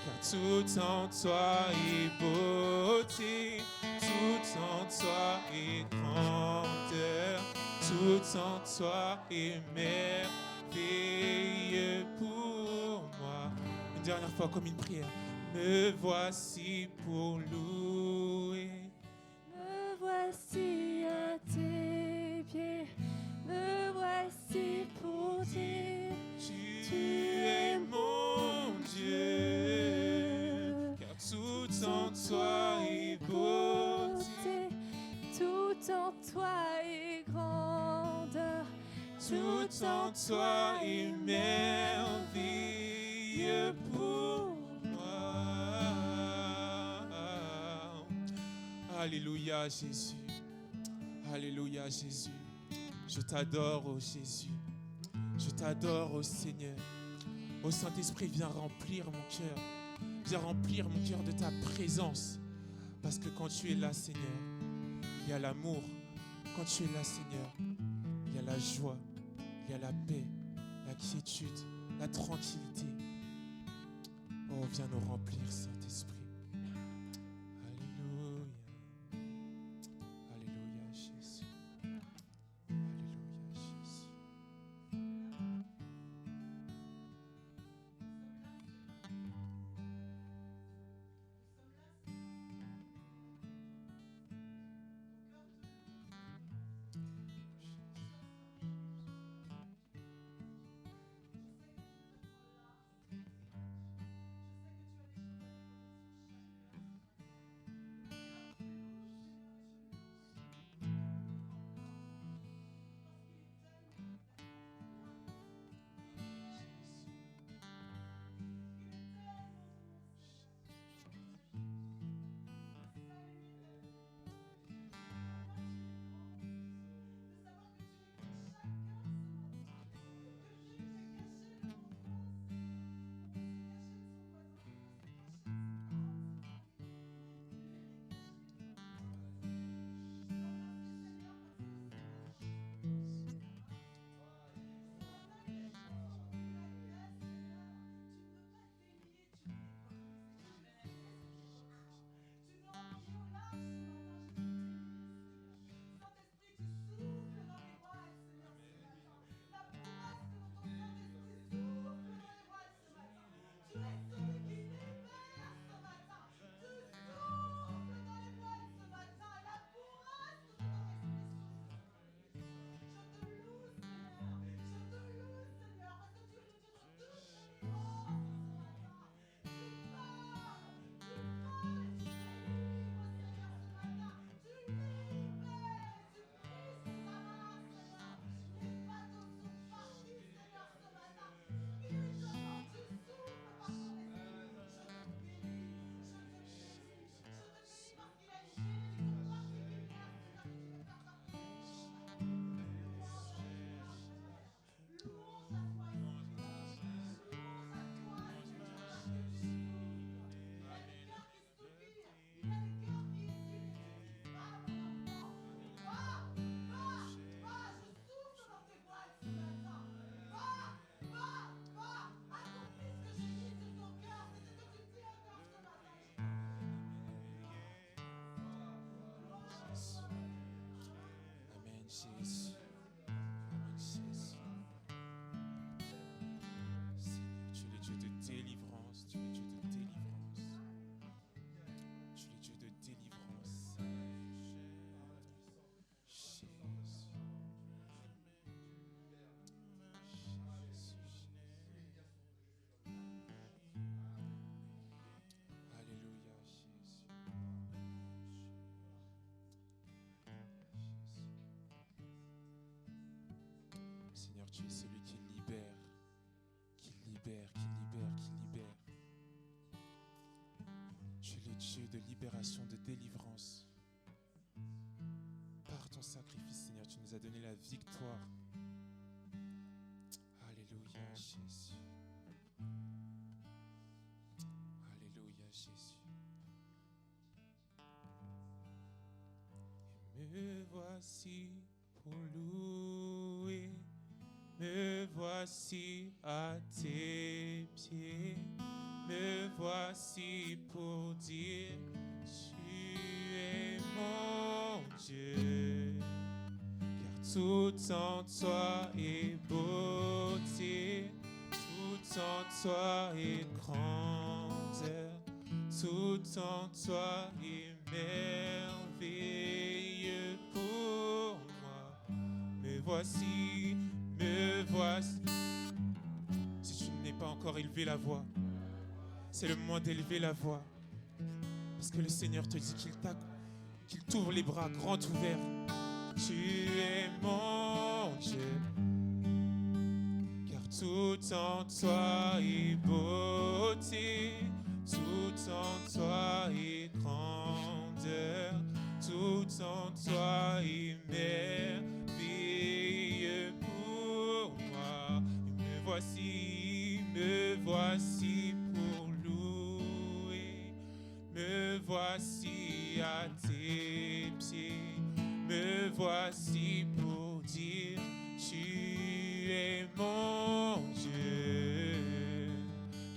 Car tout en toi est beauté, tout en toi est grandeur, tout en toi est merveilleux pour moi. Une dernière fois comme une prière. Me voici pour louer. Me voici à tes pieds. Me voici pour dire Tu es mon Dieu. Car tout en toi est beauté, tout en toi est grandeur, tout en toi est merveilleux pour moi. Alléluia Jésus. Alléluia Jésus. Je t'adore, oh Jésus. Je t'adore, oh Seigneur. Oh Saint-Esprit, viens remplir mon cœur. Viens remplir mon cœur de ta présence. Parce que quand tu es là, Seigneur, il y a l'amour. Quand tu es là, Seigneur, il y a la joie, il y a la paix, la quiétude, la tranquillité. Oh, viens nous remplir, Saint-Esprit. Alléluia. Alléluia, Jésus. Alléluia, Jésus. Tu es celui qui libère, qui libère, qui libère, qui libère. Tu es le Dieu de libération, de délivrance. Par ton sacrifice, Seigneur, tu nous as donné la victoire. Alléluia, Jésus. Alléluia, Jésus. Et me voici pour louer. Me voici à tes pieds. Me voici pour dire, tu es mon Dieu. Car tout en toi est beauté, tout en toi est grandeur, tout en toi est merveilleux pour moi. Me voici, me voici. Si tu n'es pas encore élevé la voix, c'est le moment d'élever la voix. Parce que le Seigneur te dit qu'il t'ouvre les bras grands ouverts. Tu es mon Dieu. Car tout en toi est beauté, tout en toi est grandeur, tout en toi est merveilleux pour moi. Me voici pour louer, me voici à tes pieds, me voici pour dire, tu es mon Dieu.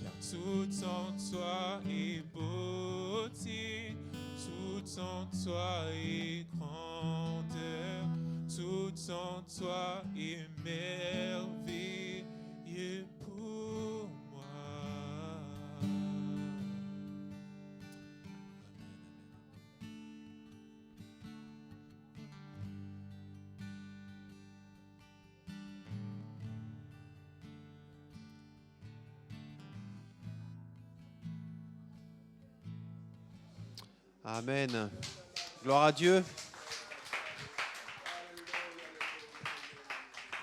Car tout en toi est beauté, tout en toi est grandeur, tout en toi est merveilleux pour moi. Amen. Gloire à Dieu.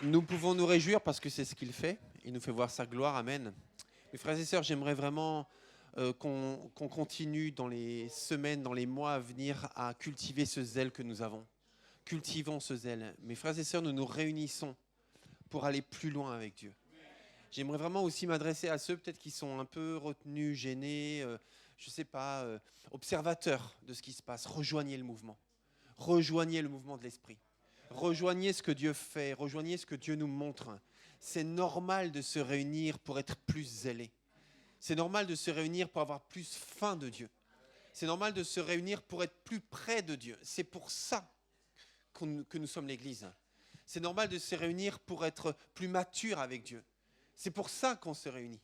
Nous pouvons nous réjouir parce que c'est ce qu'il fait. Il nous fait voir sa gloire. Amen. Mes frères et sœurs, j'aimerais vraiment qu'on continue dans les semaines, dans les mois à venir à cultiver ce zèle que nous avons. Cultivons ce zèle. Mes frères et sœurs, nous nous réunissons pour aller plus loin avec Dieu. J'aimerais vraiment aussi m'adresser à ceux peut-être qui sont un peu retenus, gênés, je ne sais pas, observateurs de ce qui se passe. Rejoignez le mouvement. Rejoignez le mouvement de l'Esprit. Rejoignez ce que Dieu fait. Rejoignez ce que Dieu nous montre. C'est normal de se réunir pour être plus zélé. C'est normal de se réunir pour avoir plus faim de Dieu. C'est normal de se réunir pour être plus près de Dieu. C'est pour ça que nous sommes l'Église. C'est normal de se réunir pour être plus mature avec Dieu. C'est pour ça qu'on se réunit.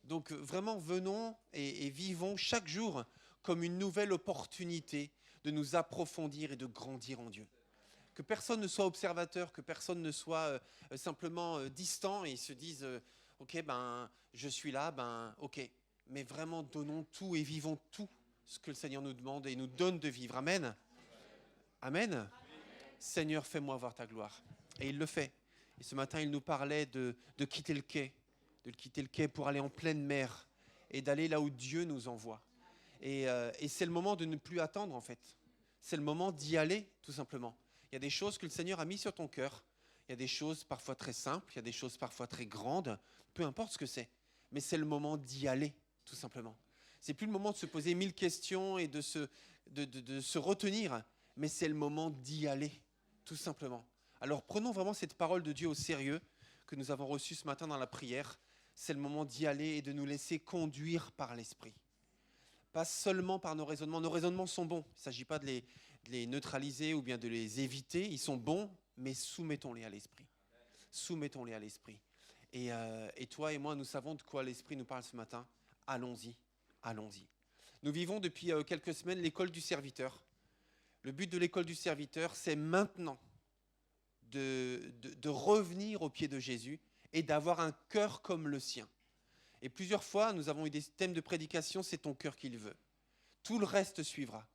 Donc vraiment, venons et vivons chaque jour comme une nouvelle opportunité de nous approfondir et de grandir en Dieu. Que personne ne soit observateur, que personne ne soit simplement distant et se dise « Ok, je suis là, ok ». Mais vraiment, donnons tout et vivons tout ce que le Seigneur nous demande et nous donne de vivre. Amen. Amen. Amen. Seigneur, fais-moi voir ta gloire. Et il le fait. Et ce matin, il nous parlait de quitter le quai, pour aller en pleine mer et d'aller là où Dieu nous envoie. Et c'est le moment de ne plus attendre, en fait. C'est le moment d'y aller, tout simplement. Il y a des choses que le Seigneur a mis sur ton cœur. Il y a des choses parfois très simples, il y a des choses parfois très grandes, peu importe ce que c'est. Mais c'est le moment d'y aller, tout simplement. C'est plus le moment de se poser 1000 questions et de se retenir, mais c'est le moment d'y aller, tout simplement. Alors prenons vraiment cette parole de Dieu au sérieux que nous avons reçue ce matin dans la prière. C'est le moment d'y aller et de nous laisser conduire par l'Esprit. Pas seulement par nos raisonnements. Nos raisonnements sont bons. Il ne s'agit pas de les neutraliser ou bien de les éviter. Ils sont bons, mais soumettons-les à l'Esprit. Soumettons-les à l'Esprit. Et toi et moi, nous savons de quoi l'Esprit nous parle ce matin. Allons-y, allons-y. Nous vivons depuis quelques semaines l'école du serviteur. Le but de l'école du serviteur, c'est maintenant de revenir au pied de Jésus et d'avoir un cœur comme le sien. Et plusieurs fois, nous avons eu des thèmes de prédication, c'est ton cœur qu'il veut. Tout le reste suivra,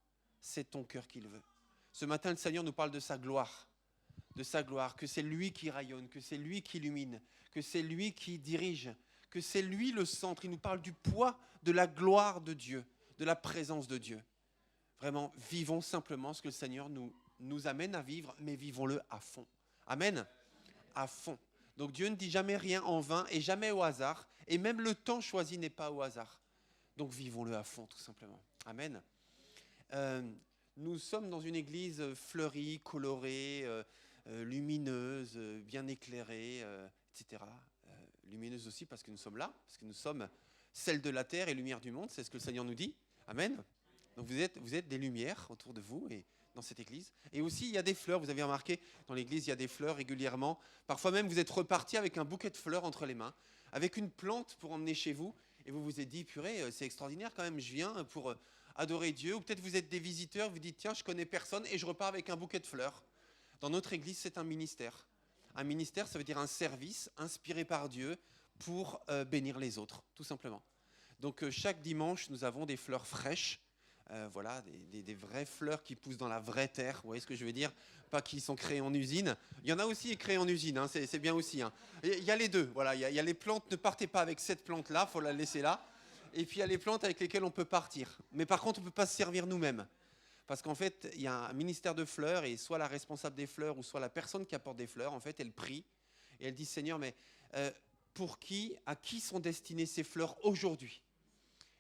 c'est ton cœur qu'il veut. Ce matin, le Seigneur nous parle de sa gloire de sa gloire, que c'est lui qui rayonne, que c'est lui qui illumine, que c'est lui qui dirige, que c'est lui le centre. Il nous parle du poids de la gloire de Dieu, de la présence de Dieu. Vraiment, vivons simplement ce que le Seigneur nous amène à vivre, mais vivons-le à fond. Amen. À fond. Donc Dieu ne dit jamais rien en vain et jamais au hasard. Et même le temps choisi n'est pas au hasard. Donc vivons-le à fond, tout simplement. Amen. Nous sommes dans une église fleurie, colorée, lumineuse, bien éclairée, etc. Lumineuse aussi parce que nous sommes là, parce que nous sommes celle de la terre et lumière du monde. C'est ce que le Seigneur nous dit. Amen. Donc vous êtes des lumières autour de vous et dans cette église. Et aussi, il y a des fleurs. Vous avez remarqué, dans l'église, il y a des fleurs régulièrement. Parfois même, vous êtes reparti avec un bouquet de fleurs entre les mains, avec une plante pour emmener chez vous. Et vous vous êtes dit, purée, c'est extraordinaire quand même, je viens pour adorer Dieu. Ou peut-être vous êtes des visiteurs, vous dites, tiens, je connais personne et je repars avec un bouquet de fleurs. Dans notre église, c'est un ministère. Un ministère, ça veut dire un service inspiré par Dieu pour bénir les autres, tout simplement. Donc chaque dimanche, nous avons des fleurs fraîches. Voilà, des vraies fleurs qui poussent dans la vraie terre, vous voyez ce que je veux dire? Pas qui sont créées en usine. Il y en a aussi créées en usine, hein, c'est bien aussi. Hein. Il y a les deux, voilà, il y a les plantes, ne partez pas avec cette plante-là, il faut la laisser là. Et puis il y a les plantes avec lesquelles on peut partir. Mais par contre, on ne peut pas se servir nous-mêmes. Parce qu'en fait, il y a un ministère de fleurs, et soit la responsable des fleurs, ou soit la personne qui apporte des fleurs, en fait, elle prie, et elle dit, Seigneur, mais à qui sont destinées ces fleurs aujourd'hui?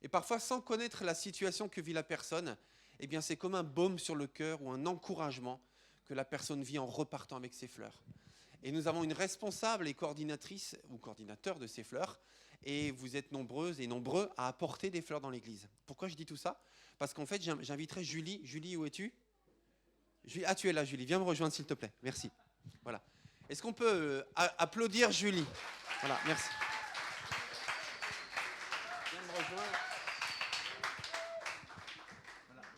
Et parfois, sans connaître la situation que vit la personne, eh bien, c'est comme un baume sur le cœur ou un encouragement que la personne vit en repartant avec ses fleurs. Et nous avons une responsable et coordinatrice ou coordinateur de ces fleurs. Et vous êtes nombreuses et nombreux à apporter des fleurs dans l'église. Pourquoi je dis tout ça? Parce qu'en fait, j'inviterai Julie. Julie, où es-tu? Ah, tu es là, Julie. Viens me rejoindre, s'il te plaît. Merci. Voilà. Est-ce qu'on peut applaudir Julie? Voilà, merci. Viens me rejoindre.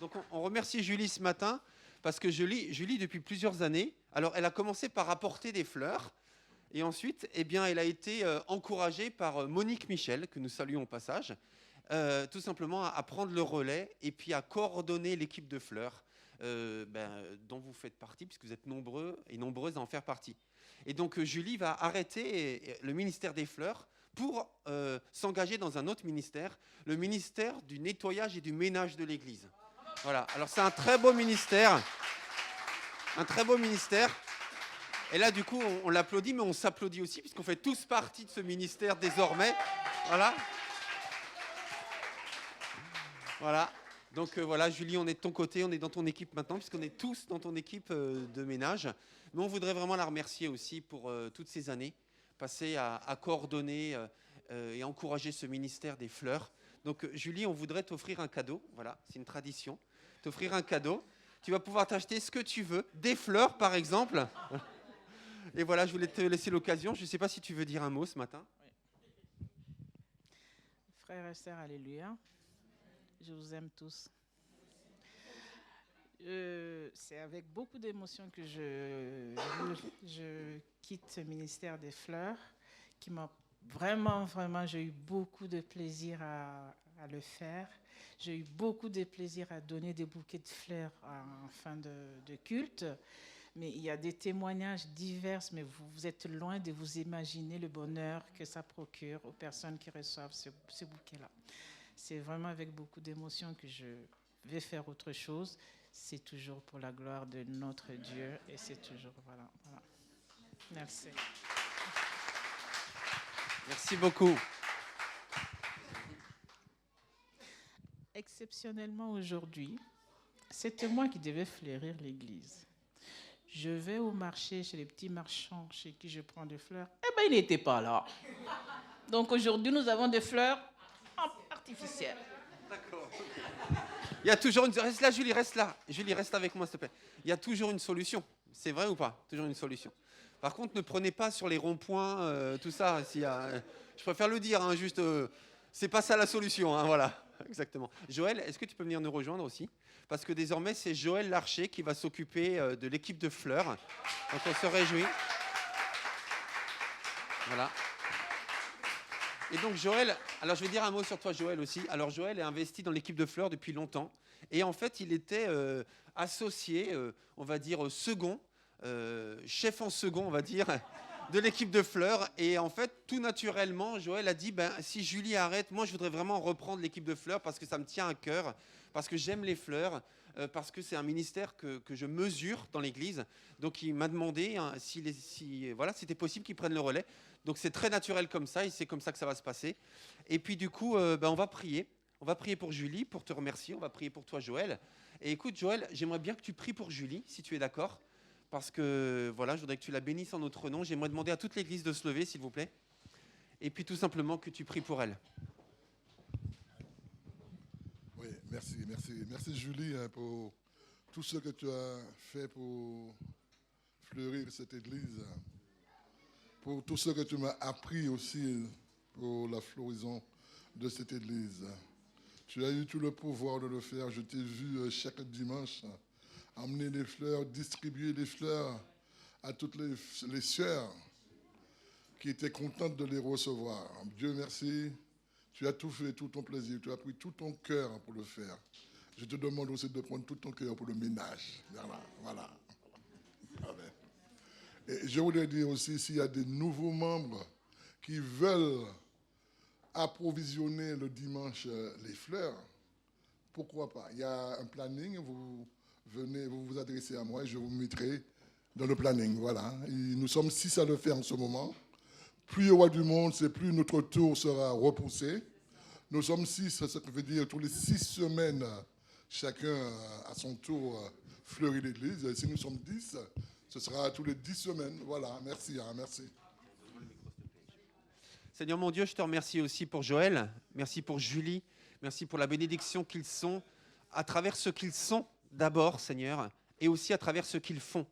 Donc on remercie Julie ce matin parce que Julie, depuis plusieurs années, alors elle a commencé par apporter des fleurs et ensuite, eh bien, elle a été encouragée par Monique Michel, que nous saluons au passage, tout simplement à prendre le relais et puis à coordonner l'équipe de fleurs dont vous faites partie, puisque vous êtes nombreux et nombreuses à en faire partie. Et donc Julie va arrêter le ministère des fleurs pour s'engager dans un autre ministère, le ministère du nettoyage et du ménage de l'église. Voilà, alors c'est un très beau ministère. Un très beau ministère. Et là, du coup, on l'applaudit, mais on s'applaudit aussi, puisqu'on fait tous partie de ce ministère désormais. Voilà. Voilà. Donc voilà, Julie, on est de ton côté, on est dans ton équipe maintenant, puisqu'on est tous dans ton équipe de ménage. Mais on voudrait vraiment la remercier aussi pour toutes ces années passées à coordonner et encourager ce ministère des fleurs. Donc Julie, on voudrait t'offrir un cadeau. Voilà, c'est une tradition. T'offrir un cadeau. Tu vas pouvoir t'acheter ce que tu veux. Des fleurs, par exemple. Et voilà, je voulais te laisser l'occasion. Je ne sais pas si tu veux dire un mot ce matin. Oui. Frères et sœurs, alléluia. Je vous aime tous. C'est avec beaucoup d'émotion que je quitte ce ministère des fleurs qui m'a vraiment, j'ai eu beaucoup de plaisir à le faire. J'ai eu beaucoup de plaisir à donner des bouquets de fleurs en fin de culte. Mais il y a des témoignages divers, mais vous êtes loin de vous imaginer le bonheur que ça procure aux personnes qui reçoivent ce bouquet-là. C'est vraiment avec beaucoup d'émotion que je vais faire autre chose. C'est toujours pour la gloire de notre Dieu et c'est toujours, voilà. Merci. Merci beaucoup. Exceptionnellement aujourd'hui, c'était moi qui devais fleurir l'église. Je vais au marché chez les petits marchands chez qui je prends des fleurs. Eh bien, il n'était pas là. Donc aujourd'hui, nous avons des fleurs artificielles. D'accord. Il y a toujours une... Reste là, Julie, reste là. Julie, reste avec moi, s'il te plaît. Il y a toujours une solution. C'est vrai ou pas? Toujours une solution. Par contre, ne prenez pas sur les ronds-points, tout ça. Je préfère le dire, hein, juste... c'est pas ça la solution, hein, voilà. Exactement. Joël, est-ce que tu peux venir nous rejoindre aussi? Parce que désormais, c'est Joël Larcher qui va s'occuper de l'équipe de fleurs. Donc, on se réjouit. Voilà. Et donc, Joël, alors je vais dire un mot sur toi, Joël, aussi. Alors, Joël est investi dans l'équipe de fleurs depuis longtemps. Et en fait, il était associé, on va dire, second chef en second, on va dire, de l'équipe de fleurs. Et en fait, tout naturellement, Joël a dit, si Julie arrête, moi, je voudrais vraiment reprendre l'équipe de fleurs parce que ça me tient à cœur, parce que j'aime les fleurs, parce que c'est un ministère que je mesure dans l'église. Donc, il m'a demandé si c'était possible qu'il prenne le relais. Donc, c'est très naturel comme ça et c'est comme ça que ça va se passer. Et puis, du coup, on va prier. On va prier pour Julie, pour te remercier. On va prier pour toi, Joël. Et écoute, Joël, j'aimerais bien que tu pries pour Julie, si tu es d'accord. Parce que, voilà, je voudrais que tu la bénisses en notre nom. J'aimerais demander à toute l'église de se lever, s'il vous plaît. Et puis, tout simplement, que tu pries pour elle. Oui, merci. Merci, Julie, pour tout ce que tu as fait pour fleurir cette église. Pour tout ce que tu m'as appris aussi pour la floraison de cette église. Tu as eu tout le pouvoir de le faire. Je t'ai vu chaque dimanche amener des fleurs, distribuer des fleurs à toutes les sœurs qui étaient contentes de les recevoir. Dieu merci, tu as tout fait, tout ton plaisir, tu as pris tout ton cœur pour le faire. Je te demande aussi de prendre tout ton cœur pour le ménage. Voilà. Amen. Et je voudrais dire aussi, s'il y a des nouveaux membres qui veulent approvisionner le dimanche les fleurs, pourquoi pas? Il y a un planning, vous venez, vous vous adressez à moi et je vous mettrai dans le planning. Voilà. Et nous sommes 6 à le faire en ce moment. Plus il y aura du monde, c'est plus notre tour sera repoussé. Nous sommes 6, ça veut dire tous les 6 semaines, chacun à son tour fleurit l'église. Et si nous sommes 10, ce sera tous les 10 semaines. Voilà, merci. Merci. Seigneur mon Dieu, je te remercie aussi pour Joël. Merci pour Julie. Merci pour la bénédiction qu'ils sont à travers ce qu'ils sont d'abord, Seigneur, et aussi à travers ce qu'ils font.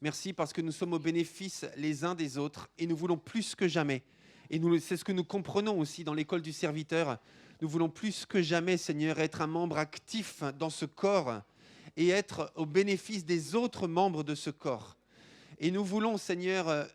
Merci parce que nous sommes au bénéfice les uns des autres et nous voulons plus que jamais. Et c'est ce que nous comprenons aussi dans l'école du serviteur. Nous voulons plus que jamais, Seigneur, être un membre actif dans ce corps et être au bénéfice des autres membres de ce corps. Et nous voulons, Seigneur,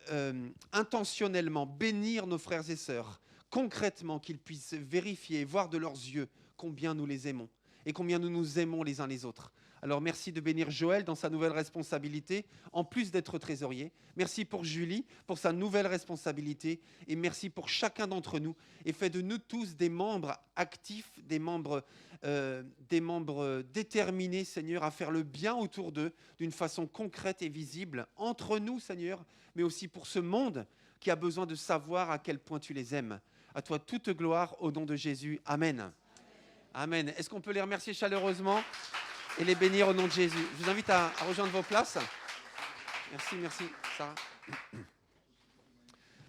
intentionnellement bénir nos frères et sœurs, concrètement, qu'ils puissent vérifier et voir de leurs yeux combien nous les aimons et combien nous nous aimons les uns les autres. Alors merci de bénir Joël dans sa nouvelle responsabilité, en plus d'être trésorier. Merci pour Julie, pour sa nouvelle responsabilité. Et merci pour chacun d'entre nous. Et fais de nous tous des membres actifs, des membres déterminés, Seigneur, à faire le bien autour d'eux d'une façon concrète et visible, entre nous, Seigneur, mais aussi pour ce monde qui a besoin de savoir à quel point tu les aimes. À toi toute gloire, au nom de Jésus. Amen. Amen. Est-ce qu'on peut les remercier chaleureusement et les bénir au nom de Jésus? Je vous invite à rejoindre vos places. Merci, Sarah.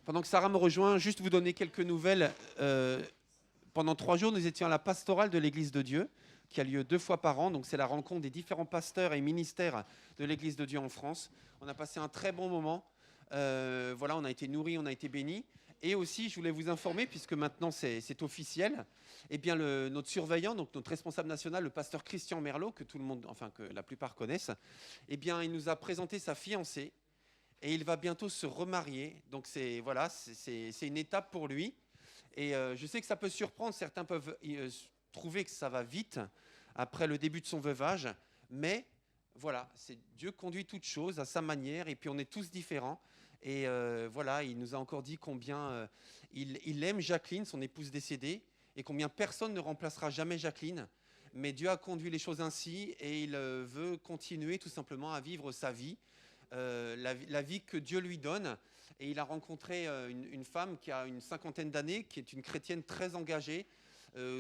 Pendant que Sarah me rejoint, juste vous donner quelques nouvelles. Pendant 3 jours, nous étions à la pastorale de l'Église de Dieu, qui a lieu 2 fois par an. Donc, c'est la rencontre des différents pasteurs et ministères de l'Église de Dieu en France. On a passé un très bon moment. On a été nourris, on a été bénis. Et aussi, je voulais vous informer, puisque maintenant c'est officiel, eh bien notre surveillant, donc notre responsable national, le pasteur Christian Merlot, que la plupart connaissent, eh bien, il nous a présenté sa fiancée et il va bientôt se remarier. Donc c'est une étape pour lui. Et je sais que ça peut surprendre, certains peuvent trouver que ça va vite après le début de son veuvage, mais voilà, Dieu conduit toutes choses à sa manière et puis on est tous différents. Et il nous a encore dit combien il aime Jacqueline, son épouse décédée, et combien personne ne remplacera jamais Jacqueline. Mais Dieu a conduit les choses ainsi et il veut continuer tout simplement à vivre sa vie, la vie que Dieu lui donne. Et il a rencontré une femme qui a une 50aine d'années, qui est une chrétienne très engagée,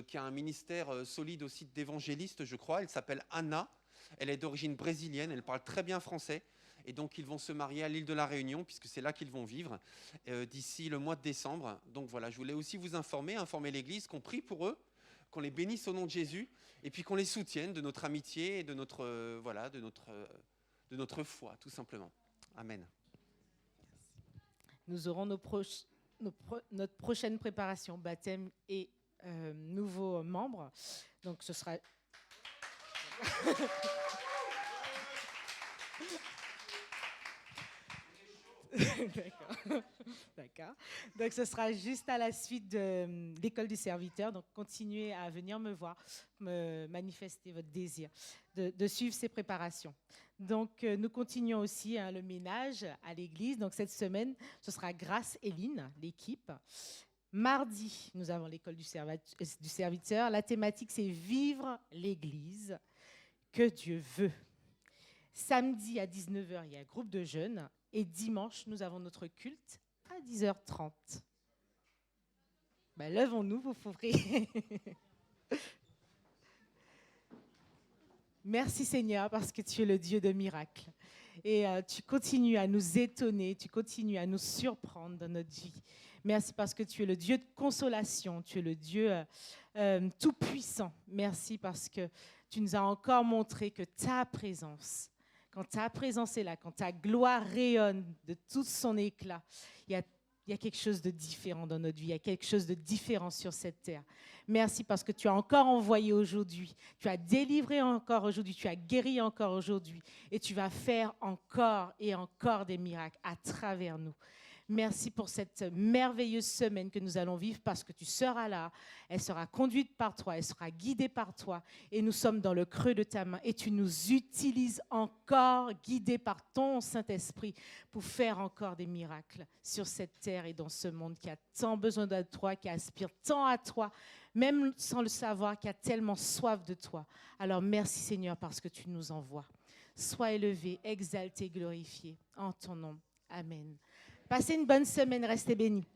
qui a un ministère solide aussi d'évangéliste, je crois. Elle s'appelle Anna. Elle est d'origine brésilienne, elle parle très bien français. Et donc, ils vont se marier à l'île de la Réunion, puisque c'est là qu'ils vont vivre, d'ici le mois de décembre. Donc voilà, je voulais aussi vous informer l'Église, qu'on prie pour eux, qu'on les bénisse au nom de Jésus, et puis qu'on les soutienne de notre amitié et de notre foi, tout simplement. Amen. Nous aurons notre prochaine préparation, baptême et nouveaux membres. Donc, ce sera... D'accord. D'accord. Donc, ce sera juste à la suite de l'école du serviteur. Donc, continuez à venir me voir, me manifester votre désir de suivre ces préparations. Donc, nous continuons aussi le ménage à l'église. Donc, cette semaine, ce sera Grâce Éline, l'équipe. Mardi, nous avons l'école du serviteur. La thématique, c'est vivre l'église que Dieu veut. Samedi à 19h, il y a un groupe de jeunes. Et dimanche, nous avons notre culte à 10h30. Ben, levons-nous, vous pourrez. Merci Seigneur, parce que tu es le Dieu de miracles. Et tu continues à nous étonner, tu continues à nous surprendre dans notre vie. Merci parce que tu es le Dieu de consolation, tu es le Dieu tout-puissant. Merci parce que tu nous as encore montré que ta présence, quand ta présence est là, quand ta gloire rayonne de tout son éclat, il y a quelque chose de différent dans notre vie, il y a quelque chose de différent sur cette terre. Merci parce que tu as encore envoyé aujourd'hui, tu as délivré encore aujourd'hui, tu as guéri encore aujourd'hui et tu vas faire encore et encore des miracles à travers nous. Merci pour cette merveilleuse semaine que nous allons vivre parce que tu seras là, elle sera conduite par toi, elle sera guidée par toi et nous sommes dans le creux de ta main et tu nous utilises encore, guidés par ton Saint-Esprit pour faire encore des miracles sur cette terre et dans ce monde qui a tant besoin de toi, qui aspire tant à toi, même sans le savoir, qui a tellement soif de toi. Alors merci Seigneur parce que tu nous envoies. Sois élevé, exalté, glorifié en ton nom. Amen. Passez une bonne semaine, restez bénis.